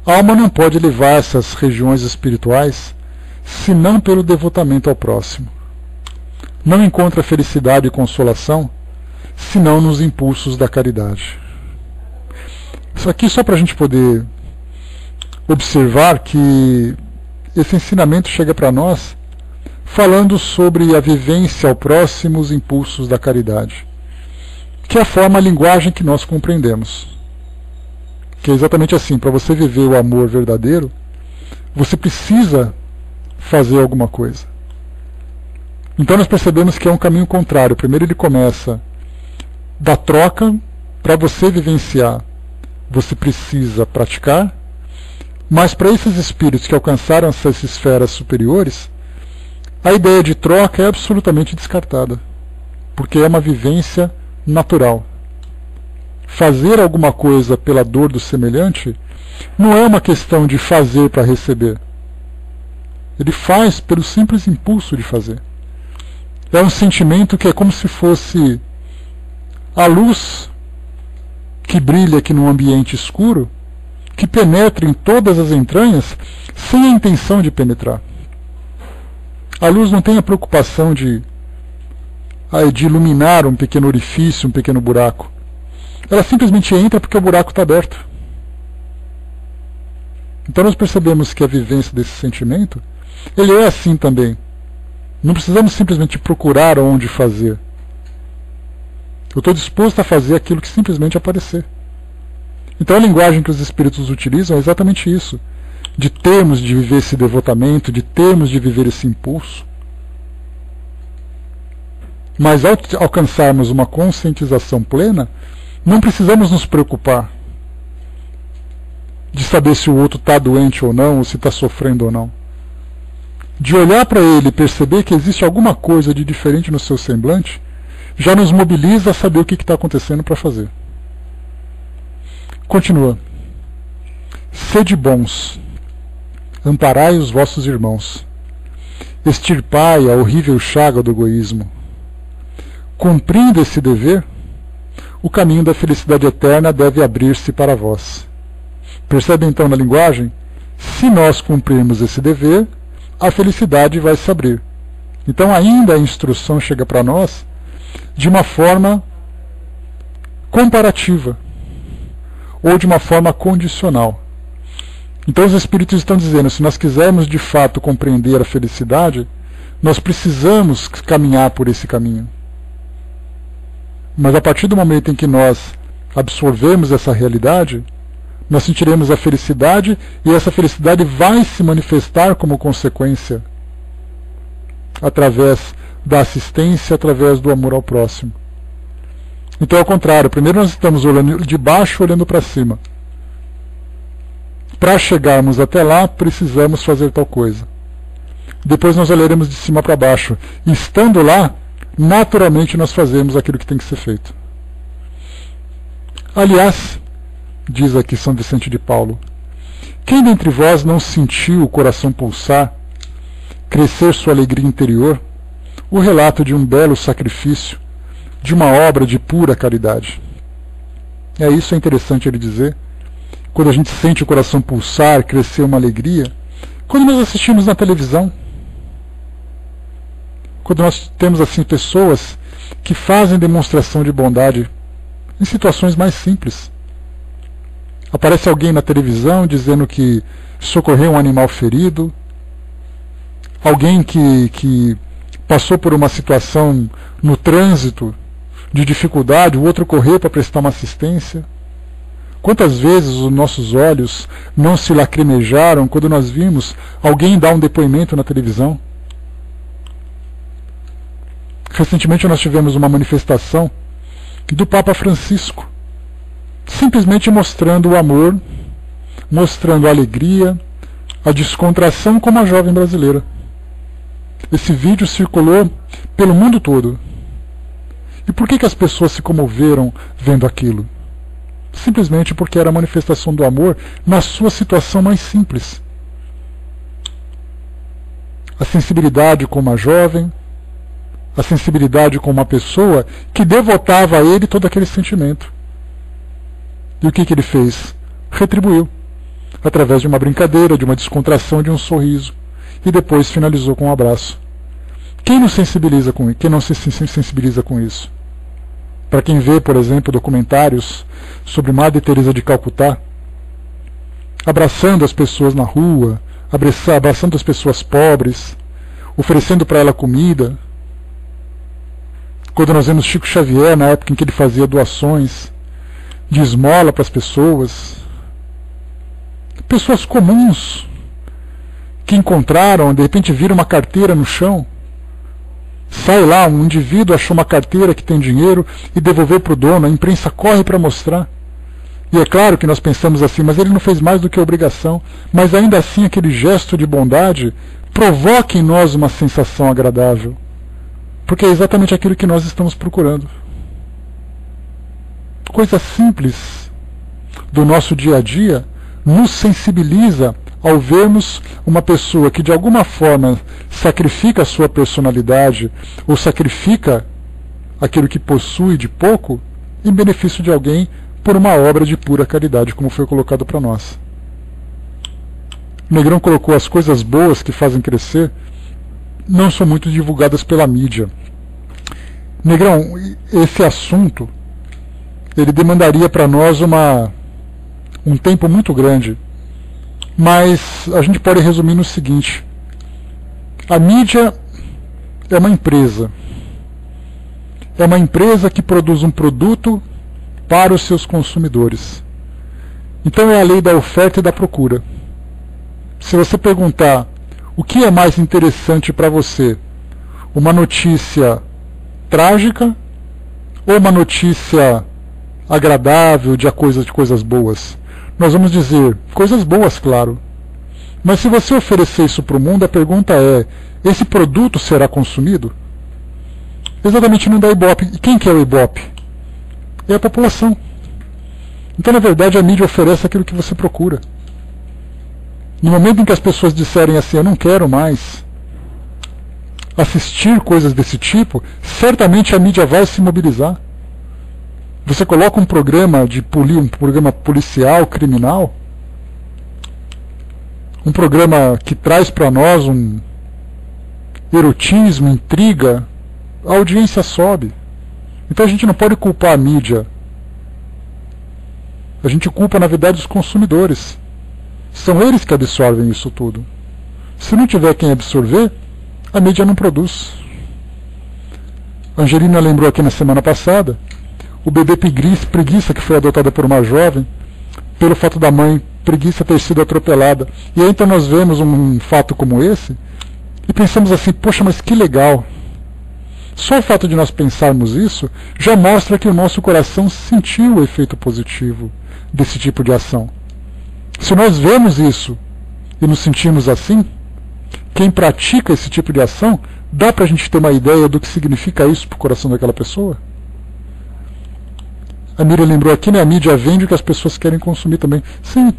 A alma não pode elevar essas regiões espirituais senão pelo devotamento ao próximo. Não encontra felicidade e consolação senão nos impulsos da caridade. Isso aqui só para a gente poder observar que esse ensinamento chega para nós falando sobre a vivência ao próximo, os impulsos da caridade, que é a forma, a linguagem que nós compreendemos. Que é exatamente assim, para você viver o amor verdadeiro, você precisa fazer alguma coisa. Então nós percebemos que é um caminho contrário. Primeiro ele começa da troca. Para você vivenciar, você precisa praticar, mas para esses espíritos que alcançaram essas esferas superiores, a ideia de troca é absolutamente descartada, porque é uma vivência natural. Fazer alguma coisa pela dor do semelhante não é uma questão de fazer para receber. Ele faz pelo simples impulso de fazer. É um sentimento que é como se fosse a luz que brilha aqui num ambiente escuro, que penetra em todas as entranhas sem a intenção de penetrar. A luz não tem a preocupação de iluminar um pequeno orifício, um pequeno buraco. Ela simplesmente entra porque o buraco está aberto. Então nós percebemos que a vivência desse sentimento, ele é assim também. Não precisamos simplesmente procurar onde fazer. Eu estou disposto a fazer aquilo que simplesmente aparecer. Então a linguagem que os espíritos utilizam é exatamente isso. De termos de viver esse devotamento, de termos de viver esse impulso. Mas ao alcançarmos uma conscientização plena, não precisamos nos preocupar de saber se o outro está doente ou não, ou se está sofrendo ou não. De olhar para ele e perceber que existe alguma coisa de diferente no seu semblante, já nos mobiliza a saber o que está acontecendo para fazer. Continua. Sede bons, amparai os vossos irmãos, extirpai a horrível chaga do egoísmo. Cumprindo esse dever, o caminho da felicidade eterna deve abrir-se para vós. Percebe então na linguagem? Se nós cumprirmos esse dever, a felicidade vai se abrir. Então ainda a instrução chega para nós de uma forma comparativa ou de uma forma condicional. Então os Espíritos estão dizendo, se nós quisermos de fato compreender a felicidade, nós precisamos caminhar por esse caminho. Mas a partir do momento em que nós absorvemos essa realidade, nós sentiremos a felicidade e essa felicidade vai se manifestar como consequência através da assistência, através do amor ao próximo. Então é o contrário, primeiro nós estamos olhando de baixo, olhando para cima. Para chegarmos até lá, precisamos fazer tal coisa. Depois nós olharemos de cima para baixo. E estando lá, naturalmente nós fazemos aquilo que tem que ser feito. Aliás, diz aqui São Vicente de Paulo, quem dentre vós não sentiu o coração pulsar, crescer sua alegria interior, o relato de um belo sacrifício, de uma obra de pura caridade? Isso é interessante ele dizer. Quando a gente sente o coração pulsar, crescer uma alegria, quando nós assistimos na televisão, quando nós temos assim pessoas que fazem demonstração de bondade em situações mais simples. Aparece alguém na televisão dizendo que socorreu um animal ferido, alguém que passou por uma situação no trânsito de dificuldade, o outro correu para prestar uma assistência. Quantas vezes os nossos olhos não se lacrimejaram quando nós vimos alguém dar um depoimento na televisão? Recentemente nós tivemos uma manifestação do Papa Francisco, simplesmente mostrando o amor, mostrando a alegria, a descontração como a jovem brasileira. Esse vídeo circulou pelo mundo todo. E por que as pessoas se comoveram vendo aquilo? Simplesmente porque era a manifestação do amor na sua situação mais simples. A sensibilidade com uma jovem, a sensibilidade com uma pessoa que devotava a ele todo aquele sentimento. E o que ele fez? Retribuiu, através de uma brincadeira, de uma descontração, de um sorriso, e depois finalizou com um abraço. Quem não sensibiliza com isso? Quem não se sensibiliza com isso? Para quem vê, por exemplo, documentários sobre Madre Teresa de Calcutá, abraçando as pessoas na rua, abraçando as pessoas pobres, oferecendo para ela comida. Quando nós vemos Chico Xavier, na época em que ele fazia doações de esmola para as pessoas, pessoas comuns que encontraram, de repente viram uma carteira no chão, sai lá, um indivíduo achou uma carteira que tem dinheiro e devolveu para o dono, a imprensa corre para mostrar. E é claro que nós pensamos assim, mas ele não fez mais do que a obrigação. Mas ainda assim aquele gesto de bondade provoca em nós uma sensação agradável. Porque é exatamente aquilo que nós estamos procurando. Coisa simples do nosso dia a dia nos sensibiliza ao vermos uma pessoa que de alguma forma sacrifica a sua personalidade ou sacrifica aquilo que possui de pouco em benefício de alguém por uma obra de pura caridade, como foi colocado para nós. O Negrão colocou as coisas boas que fazem crescer não são muito divulgadas pela mídia. Negrão, esse assunto ele demandaria para nós um tempo muito grande. Mas a gente pode resumir no seguinte: a mídia é uma empresa. É uma empresa que produz um produto para os seus consumidores. Então é a lei da oferta e da procura. Se você perguntar o que é mais interessante para você, uma notícia trágica ou uma notícia agradável de coisas boas, nós vamos dizer coisas boas, claro. Mas se você oferecer isso para o mundo, a pergunta é: esse produto será consumido? Exatamente não dá Ibope. E quem que é o Ibope? É a população. Então, na verdade, a mídia oferece aquilo que você procura. No momento em que as pessoas disserem assim: eu não quero mais assistir coisas desse tipo, certamente a mídia vai se mobilizar. Você coloca um programa policial, criminal, um programa que traz para nós um erotismo, intriga, a audiência sobe. Então a gente não pode culpar a mídia. A gente culpa, na verdade, os consumidores. São eles que absorvem isso tudo. Se não tiver quem absorver, a mídia não produz. A Angelina lembrou aqui na semana passada o bebê Preguiça, que foi adotada por uma jovem, pelo fato da mãe Preguiça ter sido atropelada. E aí então nós vemos um fato como esse e pensamos assim, poxa, mas que legal. Só o fato de nós pensarmos isso já mostra que o nosso coração sentiu o efeito positivo desse tipo de ação. Se nós vemos isso e nos sentimos assim, quem pratica esse tipo de ação, dá para a gente ter uma ideia do que significa isso para o coração daquela pessoa? A Miriam lembrou aqui, né? A mídia vende o que as pessoas querem consumir também. Sim,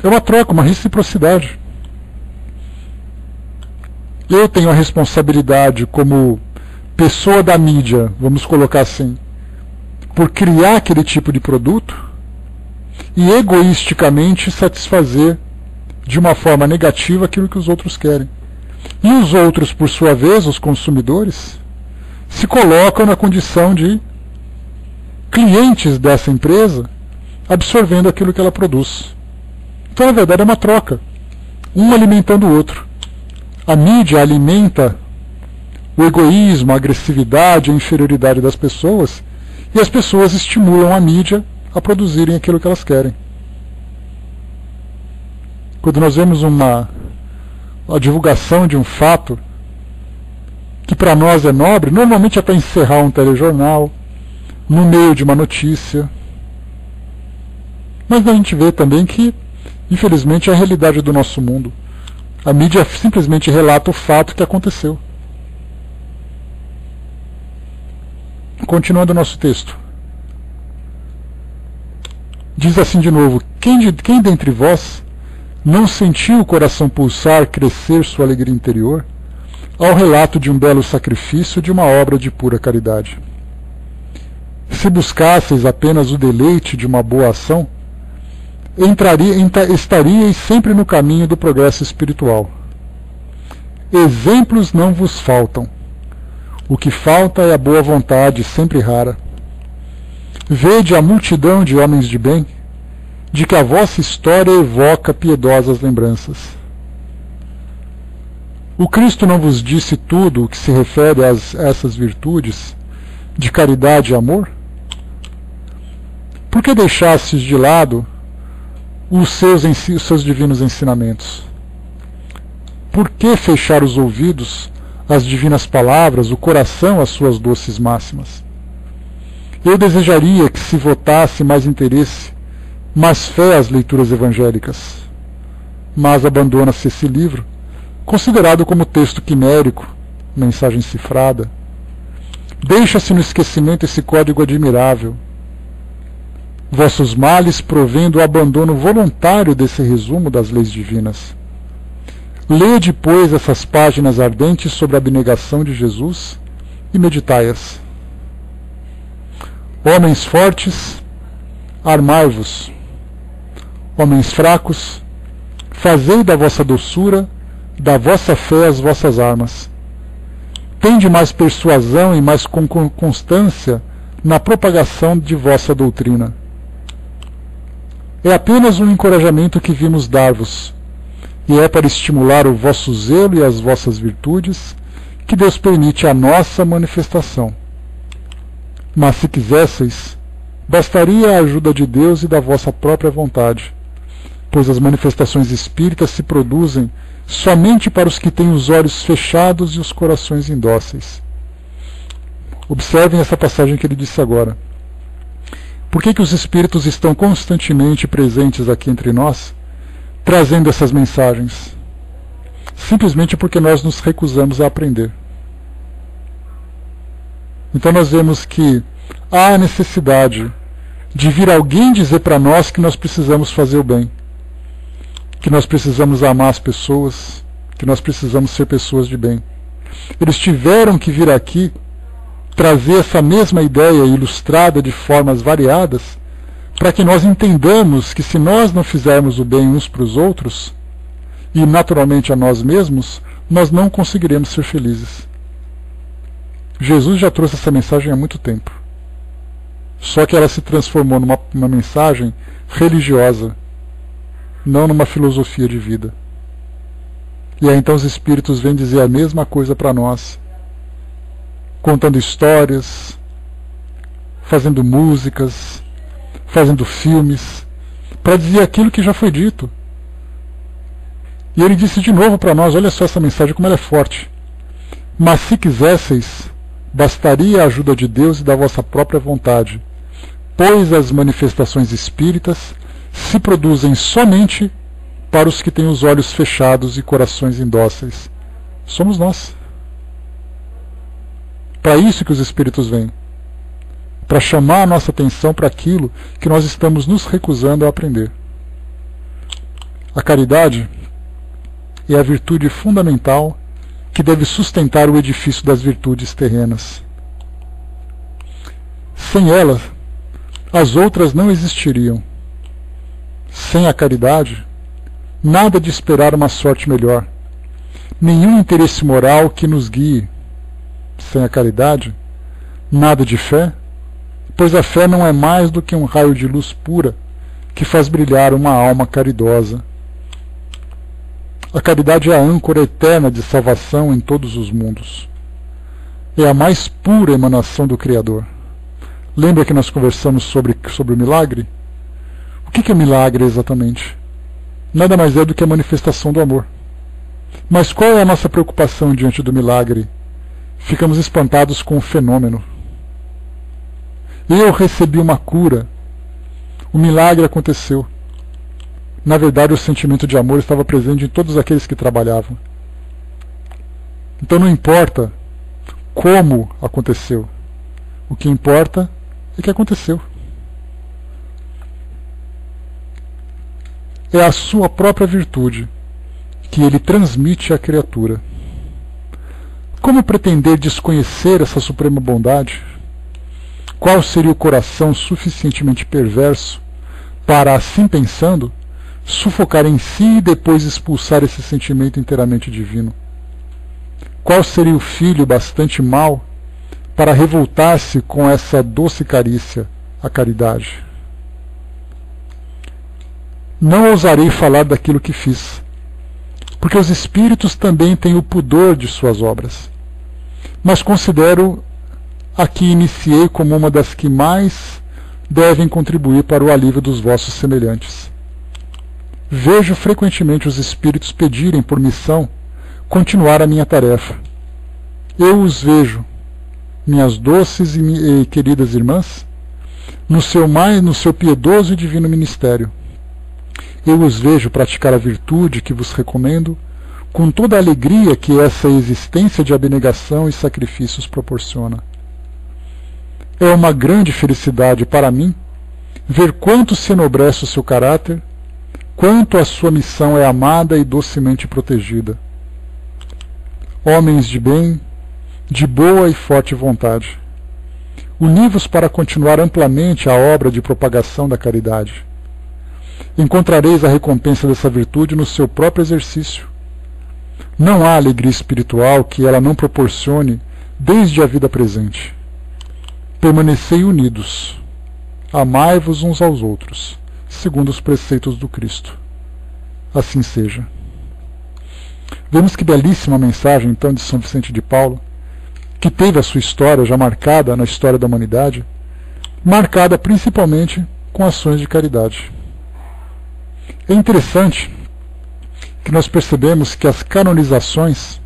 é uma troca, uma reciprocidade. Eu tenho a responsabilidade como pessoa da mídia, vamos colocar assim, por criar aquele tipo de produto e egoisticamente satisfazer de uma forma negativa aquilo que os outros querem. E os outros, por sua vez, os consumidores, se colocam na condição de clientes dessa empresa, absorvendo aquilo que ela produz. Então, na verdade, é uma troca, um alimentando o outro. A mídia alimenta o egoísmo, a agressividade, a inferioridade das pessoas, e as pessoas estimulam a mídia a produzirem aquilo que elas querem. Quando nós vemos a divulgação de um fato que para nós é nobre, normalmente é para encerrar um telejornal, no meio de uma notícia. Mas a gente vê também que, infelizmente, é a realidade do nosso mundo. A mídia simplesmente relata o fato que aconteceu. Continuando o nosso texto. Diz assim de novo: quem dentre vós não sentiu o coração pulsar, crescer sua alegria interior, ao relato de um belo sacrifício, de uma obra de pura caridade? Se buscasseis apenas o deleite de uma boa ação, estaríeis sempre no caminho do progresso espiritual. Exemplos não vos faltam. O que falta é a boa vontade, sempre rara. Vede a multidão de homens de bem, de que a vossa história evoca piedosas lembranças. O Cristo não vos disse tudo o que se refere a essas virtudes de caridade e amor? Por que deixastes de lado os seus divinos ensinamentos? Por que fechar os ouvidos às divinas palavras, o coração às suas doces máximas? Eu desejaria que se votasse mais interesse, mais fé às leituras evangélicas. Mas abandona-se esse livro, considerado como texto quimérico, mensagem cifrada. Deixa-se no esquecimento esse código admirável. Vossos males provêm do abandono voluntário desse resumo das leis divinas. Lede, pois, essas páginas ardentes sobre a abnegação de Jesus e meditai-as. Homens fortes, armai-vos. Homens fracos, fazei da vossa doçura, da vossa fé as vossas armas. Tende mais persuasão e mais constância na propagação de vossa doutrina. É apenas um encorajamento que vimos dar-vos, e é para estimular o vosso zelo e as vossas virtudes que Deus permite a nossa manifestação. Mas se quisesseis, bastaria a ajuda de Deus e da vossa própria vontade, pois as manifestações espíritas se produzem somente para os que têm os olhos fechados e os corações indóceis. Observem essa passagem que ele disse agora. Por que os espíritos estão constantemente presentes aqui entre nós, trazendo essas mensagens? Simplesmente porque nós nos recusamos a aprender. Então nós vemos que há a necessidade de vir alguém dizer para nós que nós precisamos fazer o bem, que nós precisamos amar as pessoas, que nós precisamos ser pessoas de bem. Eles tiveram que vir aqui trazer essa mesma ideia ilustrada de formas variadas, para que nós entendamos que se nós não fizermos o bem uns para os outros, e naturalmente a nós mesmos, nós não conseguiremos ser felizes. Jesus já trouxe essa mensagem há muito tempo. Só que ela se transformou numa mensagem religiosa, não numa filosofia de vida. E aí então os espíritos vêm dizer a mesma coisa para nós, contando histórias, fazendo músicas, fazendo filmes, para dizer aquilo que já foi dito. E ele disse de novo para nós, olha só essa mensagem como ela é forte. Mas se quisesseis, bastaria a ajuda de Deus e da vossa própria vontade, pois as manifestações espíritas se produzem somente para os que têm os olhos fechados e corações indóceis. Somos nós. Para isso que os espíritos vêm. Para chamar a nossa atenção para aquilo que nós estamos nos recusando a aprender. A caridade é a virtude fundamental que deve sustentar o edifício das virtudes terrenas. Sem ela, as outras não existiriam. Sem a caridade, nada de esperar uma sorte melhor, nenhum interesse moral que nos guie. Sem a caridade, nada de fé, pois a fé não é mais do que um raio de luz pura que faz brilhar uma alma caridosa. A caridade é a âncora eterna de salvação em todos os mundos. É a mais pura emanação do Criador. Lembra que nós conversamos sobre o milagre? O que é o milagre exatamente? Nada mais é do que a manifestação do amor. Mas qual é a nossa preocupação diante do milagre? Ficamos espantados com o fenômeno. Eu recebi uma cura. O milagre aconteceu. Na verdade, o sentimento de amor estava presente em todos aqueles que trabalhavam. Então não importa como aconteceu. O que importa é que aconteceu. É a sua própria virtude que ele transmite à criatura. Como pretender desconhecer essa suprema bondade? Qual seria o coração suficientemente perverso para, assim pensando, sufocar em si e depois expulsar esse sentimento inteiramente divino? Qual seria o filho bastante mau para revoltar-se com essa doce carícia, a caridade? Não ousarei falar daquilo que fiz, porque os espíritos também têm o pudor de suas obras, mas considero a que iniciei como uma das que mais devem contribuir para o alívio dos vossos semelhantes. Vejo frequentemente os espíritos pedirem por missão continuar a minha tarefa. Eu os vejo, minhas doces e queridas irmãs, no seu piedoso e divino ministério. Eu os vejo praticar a virtude que vos recomendo, com toda a alegria que essa existência de abnegação e sacrifícios proporciona. É uma grande felicidade para mim ver quanto se enobrece o seu caráter, quanto a sua missão é amada e docemente protegida. Homens de bem, de boa e forte vontade, uni-vos para continuar amplamente a obra de propagação da caridade. Encontrareis a recompensa dessa virtude no seu próprio exercício. Não há alegria espiritual que ela não proporcione desde a vida presente. Permanecei unidos. Amai-vos uns aos outros, segundo os preceitos do Cristo. Assim seja. Vemos que belíssima mensagem, então, de São Vicente de Paulo, que teve a sua história já marcada na história da humanidade, marcada principalmente com ações de caridade. É interessante que nós percebemos que as canonizações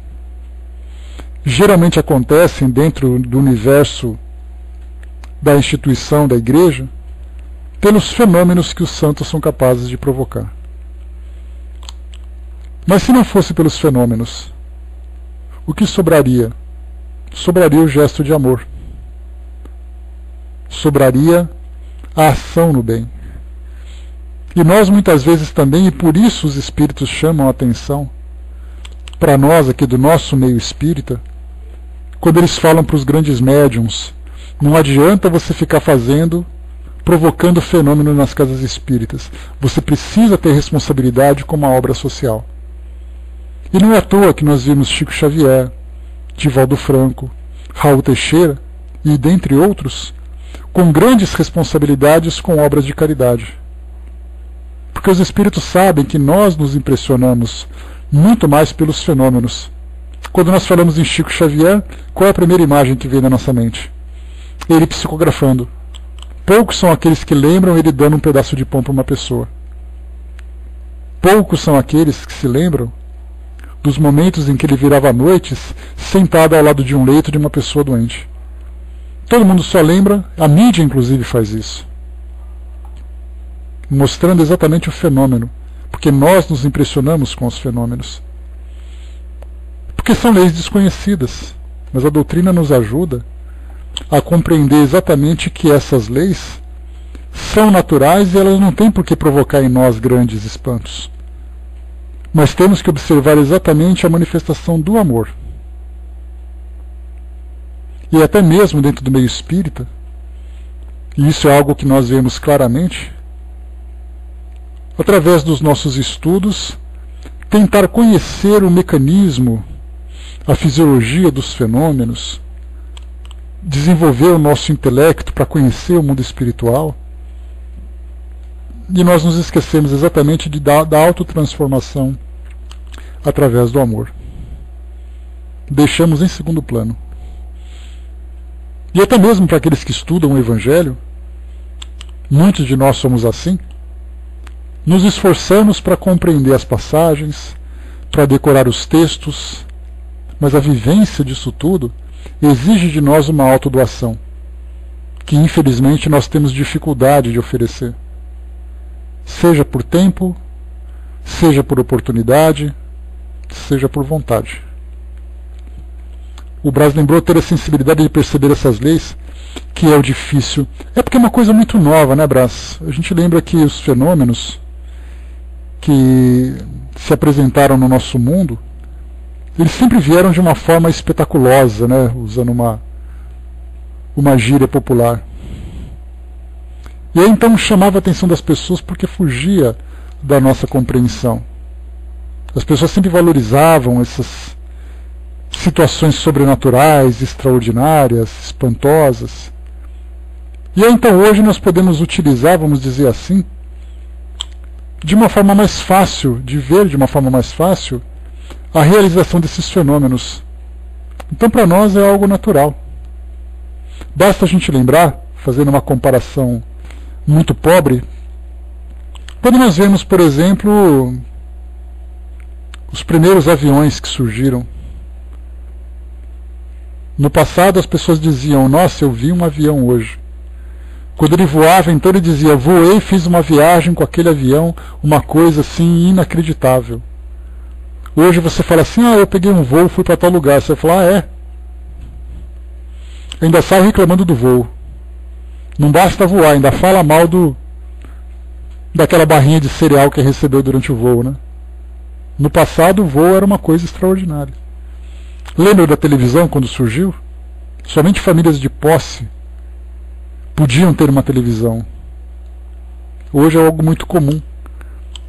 geralmente acontecem dentro do universo da instituição da Igreja pelos fenômenos que os santos são capazes de provocar. Mas se não fosse pelos fenômenos, o que sobraria? Sobraria o gesto de amor. Sobraria a ação no bem. E nós muitas vezes também, e por isso os espíritos chamam a atenção para nós aqui do nosso meio espírita, quando eles falam para os grandes médiuns, não adianta você ficar provocando fenômeno nas casas espíritas. Você precisa ter responsabilidade com uma obra social. E não é à toa que nós vimos Chico Xavier, Divaldo Franco, Raul Teixeira e, dentre outros, com grandes responsabilidades com obras de caridade. Porque os espíritos sabem que nós nos impressionamos muito mais pelos fenômenos. Quando nós falamos em Chico Xavier, qual é a primeira imagem que vem na nossa mente? Ele psicografando. Poucos são aqueles que lembram ele dando um pedaço de pão para uma pessoa. Poucos são aqueles que se lembram dos momentos em que ele virava noites sentado ao lado de um leito de uma pessoa doente. Todo mundo só lembra, a mídia inclusive faz isso, mostrando exatamente o fenômeno, porque nós nos impressionamos com os fenômenos. Porque são leis desconhecidas, mas a doutrina nos ajuda a compreender exatamente que essas leis são naturais e elas não têm por que provocar em nós grandes espantos. Mas temos que observar exatamente a manifestação do amor. E até mesmo dentro do meio espírita, e isso é algo que nós vemos claramente, através dos nossos estudos, tentar conhecer o mecanismo, a fisiologia dos fenômenos, desenvolver o nosso intelecto para conhecer o mundo espiritual, e nós nos esquecemos exatamente da autotransformação através do amor. Deixamos em segundo plano. E até mesmo para aqueles que estudam o Evangelho, muitos de nós somos assim, nos esforçamos para compreender as passagens, para decorar os textos, mas a vivência disso tudo exige de nós uma autodoação, que infelizmente nós temos dificuldade de oferecer. Seja por tempo, seja por oportunidade, seja por vontade. O Braz lembrou ter a sensibilidade de perceber essas leis, que é o difícil. É porque é uma coisa muito nova, né, Braz? A gente lembra que os fenômenos que se apresentaram no nosso mundo, eles sempre vieram de uma forma espetaculosa, né, usando uma gíria popular. E aí então chamava a atenção das pessoas porque fugia da nossa compreensão. As pessoas sempre valorizavam essas situações sobrenaturais, extraordinárias, espantosas. E aí então hoje nós podemos utilizar, vamos dizer assim, de uma forma mais fácil, de ver de uma forma mais fácil, a realização desses fenômenos. Então para nós é algo natural. Basta a gente lembrar, fazendo uma comparação muito pobre, quando nós vemos, por exemplo, os primeiros aviões que surgiram. No passado as pessoas diziam, nossa, eu vi um avião hoje. Quando ele voava, então ele dizia, voei, fiz uma viagem com aquele avião, uma coisa assim inacreditável. Hoje você fala assim, eu peguei um voo, fui para tal lugar. Você fala, é. Ainda sai reclamando do voo. Não basta voar, ainda fala mal daquela barrinha de cereal que recebeu durante o voo, né? No passado o voo era uma coisa extraordinária. Lembra da televisão quando surgiu? Somente famílias de posse podiam ter uma televisão. Hoje é algo muito comum.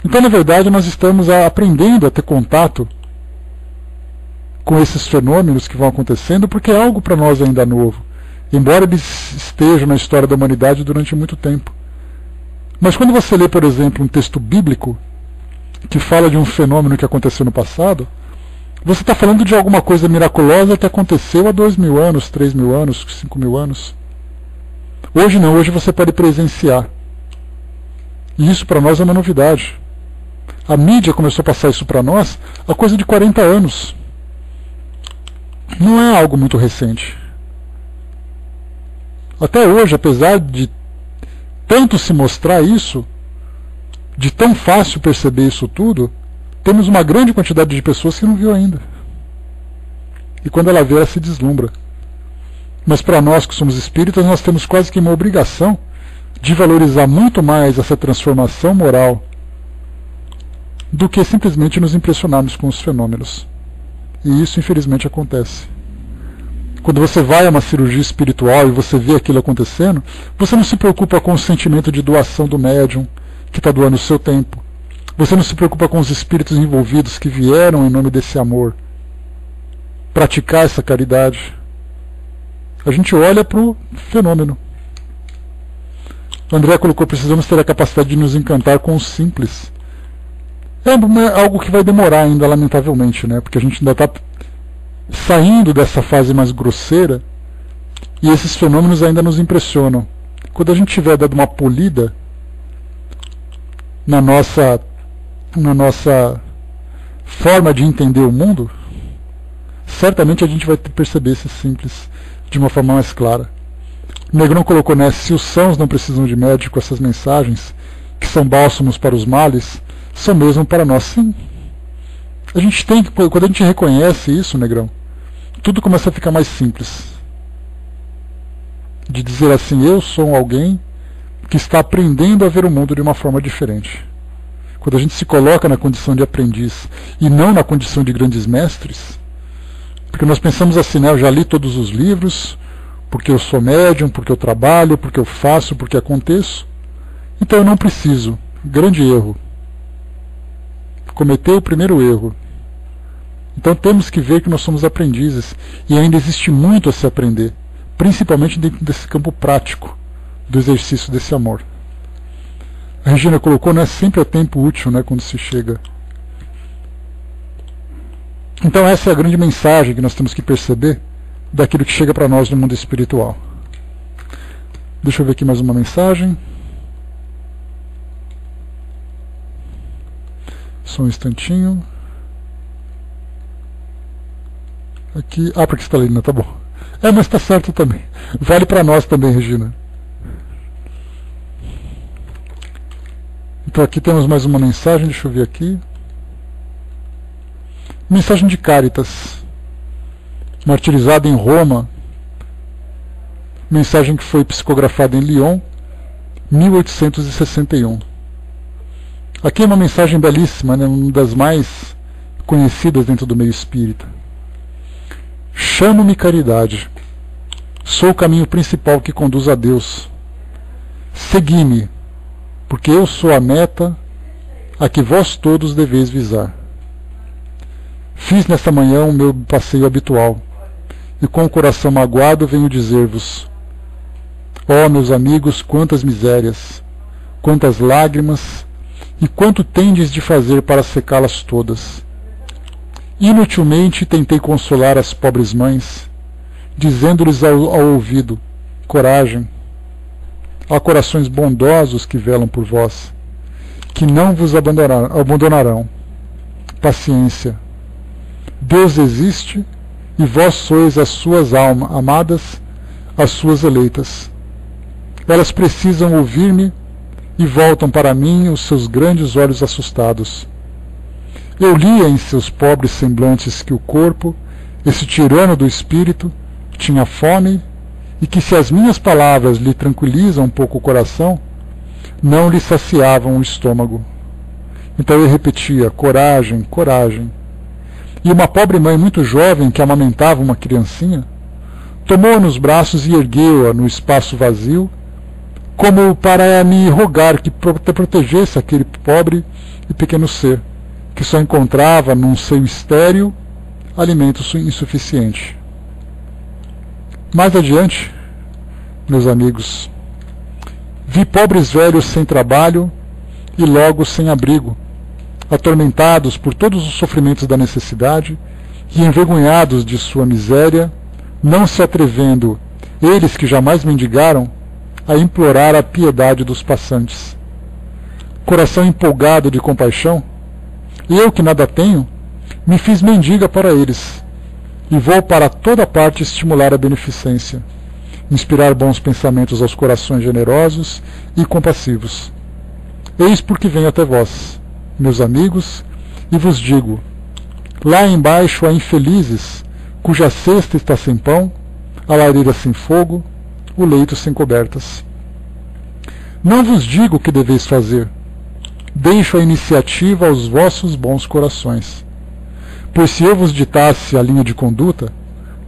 Então, na verdade, nós estamos aprendendo a ter contato com esses fenômenos que vão acontecendo, porque é algo para nós ainda novo, embora eles estejam na história da humanidade durante muito tempo. Mas quando você lê, por exemplo, um texto bíblico que fala de um fenômeno que aconteceu no passado, você está falando de alguma coisa miraculosa que aconteceu há 2.000 anos, 3.000 anos, 5.000 anos. Hoje não, hoje você pode presenciar. E isso para nós é uma novidade. A mídia começou a passar isso para nós há coisa de 40 anos. Não é algo muito recente. Até hoje, apesar de tanto se mostrar isso, de tão fácil perceber isso tudo, temos uma grande quantidade de pessoas que não viu ainda. E quando ela vê, ela se deslumbra. Mas para nós que somos espíritas, nós temos quase que uma obrigação de valorizar muito mais essa transformação moral do que simplesmente nos impressionarmos com os fenômenos. E isso infelizmente acontece. Quando você vai a uma cirurgia espiritual e você vê aquilo acontecendo, você não se preocupa com o sentimento de doação do médium que está doando o seu tempo. Você não se preocupa com os espíritos envolvidos que vieram em nome desse amor praticar essa caridade. A gente olha para o fenômeno. O André colocou: precisamos ter a capacidade de nos encantar com o simples. É algo que vai demorar ainda, lamentavelmente, né? Porque a gente ainda está saindo dessa fase mais grosseira e esses fenômenos ainda nos impressionam. Quando a gente tiver dado uma polida na nossa forma de entender o mundo, certamente a gente vai perceber esse simples de uma forma mais clara. O Negrão colocou, né, se os sãos não precisam de médico, essas mensagens, que são bálsamos para os males, são mesmo para nós. Sim. A gente tem que, quando a gente reconhece isso, Negrão, tudo começa a ficar mais simples. De dizer assim: eu sou alguém que está aprendendo a ver o mundo de uma forma diferente. Quando a gente se coloca na condição de aprendiz e não na condição de grandes mestres, porque nós pensamos assim, né, eu já li todos os livros, porque eu sou médium, porque eu trabalho, porque eu faço, porque aconteço, então eu não preciso. Grande erro. Cometeu o primeiro erro. Então temos que ver que nós somos aprendizes e ainda existe muito a se aprender, principalmente dentro desse campo prático do exercício desse amor. A Regina colocou, não é sempre a tempo útil, né, quando se chega. Então essa é a grande mensagem que nós temos que perceber daquilo que chega para nós no mundo espiritual. Deixa eu ver aqui mais uma mensagem. Só um instantinho. Aqui. Ah, porque você está lendo, tá bom. É, mas está certo também. Vale para nós também, Regina. Então aqui temos mais uma mensagem, deixa eu ver aqui. Mensagem de Cáritas, martirizada em Roma. Mensagem que foi psicografada em Lyon, 1861. Aqui é uma mensagem belíssima, né, uma das mais conhecidas dentro do meio espírita. Chamo-me caridade. Sou o caminho principal que conduz a Deus. Segui-me, porque eu sou a meta a que vós todos deveis visar. Fiz nesta manhã o meu passeio habitual, e com o coração magoado venho dizer-vos: ó, meus amigos, quantas misérias, quantas lágrimas, e quanto tendes de fazer para secá-las todas. Inutilmente tentei consolar as pobres mães, dizendo-lhes ao ouvido: coragem, há corações bondosos que velam por vós, que não vos abandonarão. Paciência. Deus existe e vós sois as suas almas amadas, as suas eleitas. Elas precisam ouvir-me e voltam para mim os seus grandes olhos assustados. Eu lia em seus pobres semblantes que o corpo, esse tirano do espírito, tinha fome e que, se as minhas palavras lhe tranquilizam um pouco o coração, não lhe saciavam o estômago. Então eu repetia: coragem, coragem. E uma pobre mãe muito jovem que amamentava uma criancinha tomou-a nos braços e ergueu-a no espaço vazio, como para me rogar que protegesse aquele pobre e pequeno ser, que só encontrava num seio estéril alimento insuficiente. Mais adiante, meus amigos, vi pobres velhos sem trabalho e logo sem abrigo, atormentados por todos os sofrimentos da necessidade e envergonhados de sua miséria, não se atrevendo, eles que jamais mendigaram, a implorar a piedade dos passantes. Coração empolgado de compaixão, eu que nada tenho, me fiz mendiga para eles, e vou para toda parte estimular a beneficência, inspirar bons pensamentos aos corações generosos e compassivos. Eis porque venho até vós, meus amigos, e vos digo: lá embaixo há infelizes, cuja cesta está sem pão, a lareira sem fogo, o leito sem cobertas. Não vos digo o que deveis fazer, deixo a iniciativa aos vossos bons corações. Pois se eu vos ditasse a linha de conduta,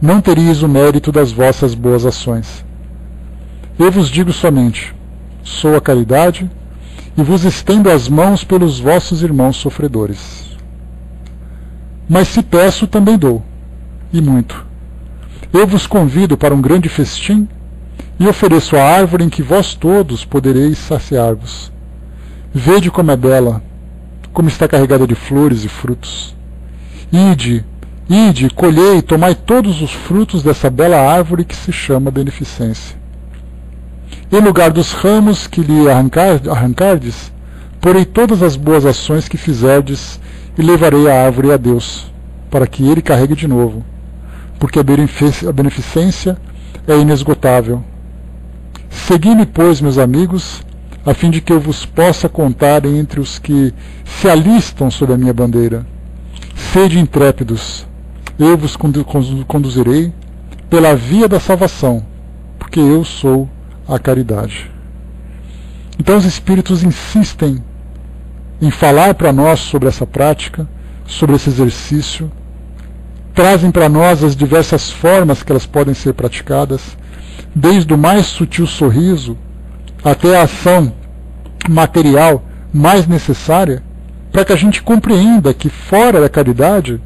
não teríeis o mérito das vossas boas ações. Eu vos digo somente: sou a caridade, e vos estendo as mãos pelos vossos irmãos sofredores. Mas se peço, também dou, e muito. Eu vos convido para um grande festim, e ofereço a árvore em que vós todos podereis saciar-vos. Vede como é bela, como está carregada de flores e frutos. Ide, colhei e tomai todos os frutos dessa bela árvore que se chama beneficência. Em lugar dos ramos que lhe arrancardes, porei todas as boas ações que fizerdes e levarei a árvore a Deus, para que ele carregue de novo, porque a beneficência é inesgotável. Segui-me, pois, meus amigos, a fim de que eu vos possa contar entre os que se alistam sob a minha bandeira. Sede intrépidos, eu vos conduzirei pela via da salvação, porque eu sou a caridade. Então os Espíritos insistem em falar para nós sobre essa prática, sobre esse exercício, trazem para nós as diversas formas que elas podem ser praticadas, desde o mais sutil sorriso até a ação material mais necessária, para que a gente compreenda que fora da caridade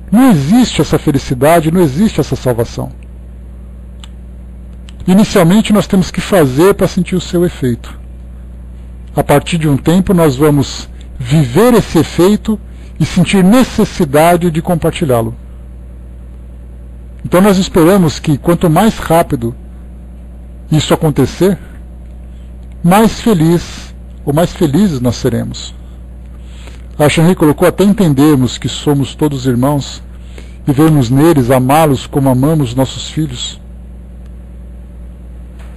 não existe essa felicidade, não existe essa salvação. Inicialmente nós temos que fazer para sentir o seu efeito. A partir de um tempo nós vamos viver esse efeito e sentir necessidade de compartilhá-lo. Então nós esperamos que quanto mais rápido isso acontecer, mais feliz ou mais felizes nós seremos. A Shanri colocou até entendermos que somos todos irmãos e vermos neles, amá-los como amamos nossos filhos.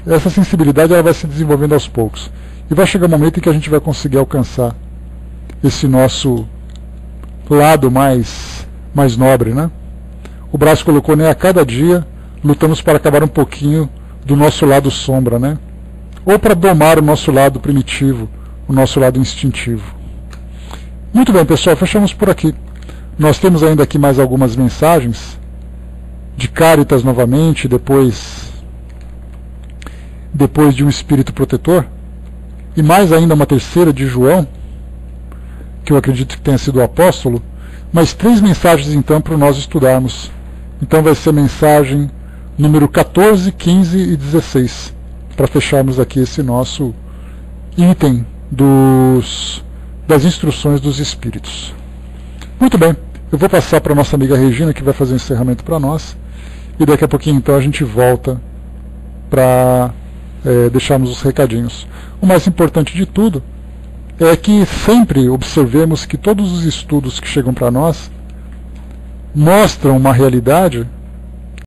Essa sensibilidade ela vai se desenvolvendo aos poucos. E vai chegar um momento em que a gente vai conseguir alcançar esse nosso lado mais nobre, né? O Brás colocou, né? A cada dia lutamos para acabar um pouquinho do nosso lado sombra, né? Ou para domar o nosso lado primitivo, o nosso lado instintivo. Muito bem, pessoal, fechamos por aqui. Nós temos ainda aqui mais algumas mensagens de Cáritas novamente, depois de um espírito protetor, e mais ainda uma terceira de João, que eu acredito que tenha sido o apóstolo, mas 3 mensagens então para nós estudarmos. Então vai ser a mensagem número 14, 15 e 16, para fecharmos aqui esse nosso item das instruções dos Espíritos. Muito bem, eu vou passar para a nossa amiga Regina, que vai fazer o encerramento para nós, e daqui a pouquinho então a gente volta para deixarmos os recadinhos. O mais importante de tudo é que sempre observemos que todos os estudos que chegam para nós mostram uma realidade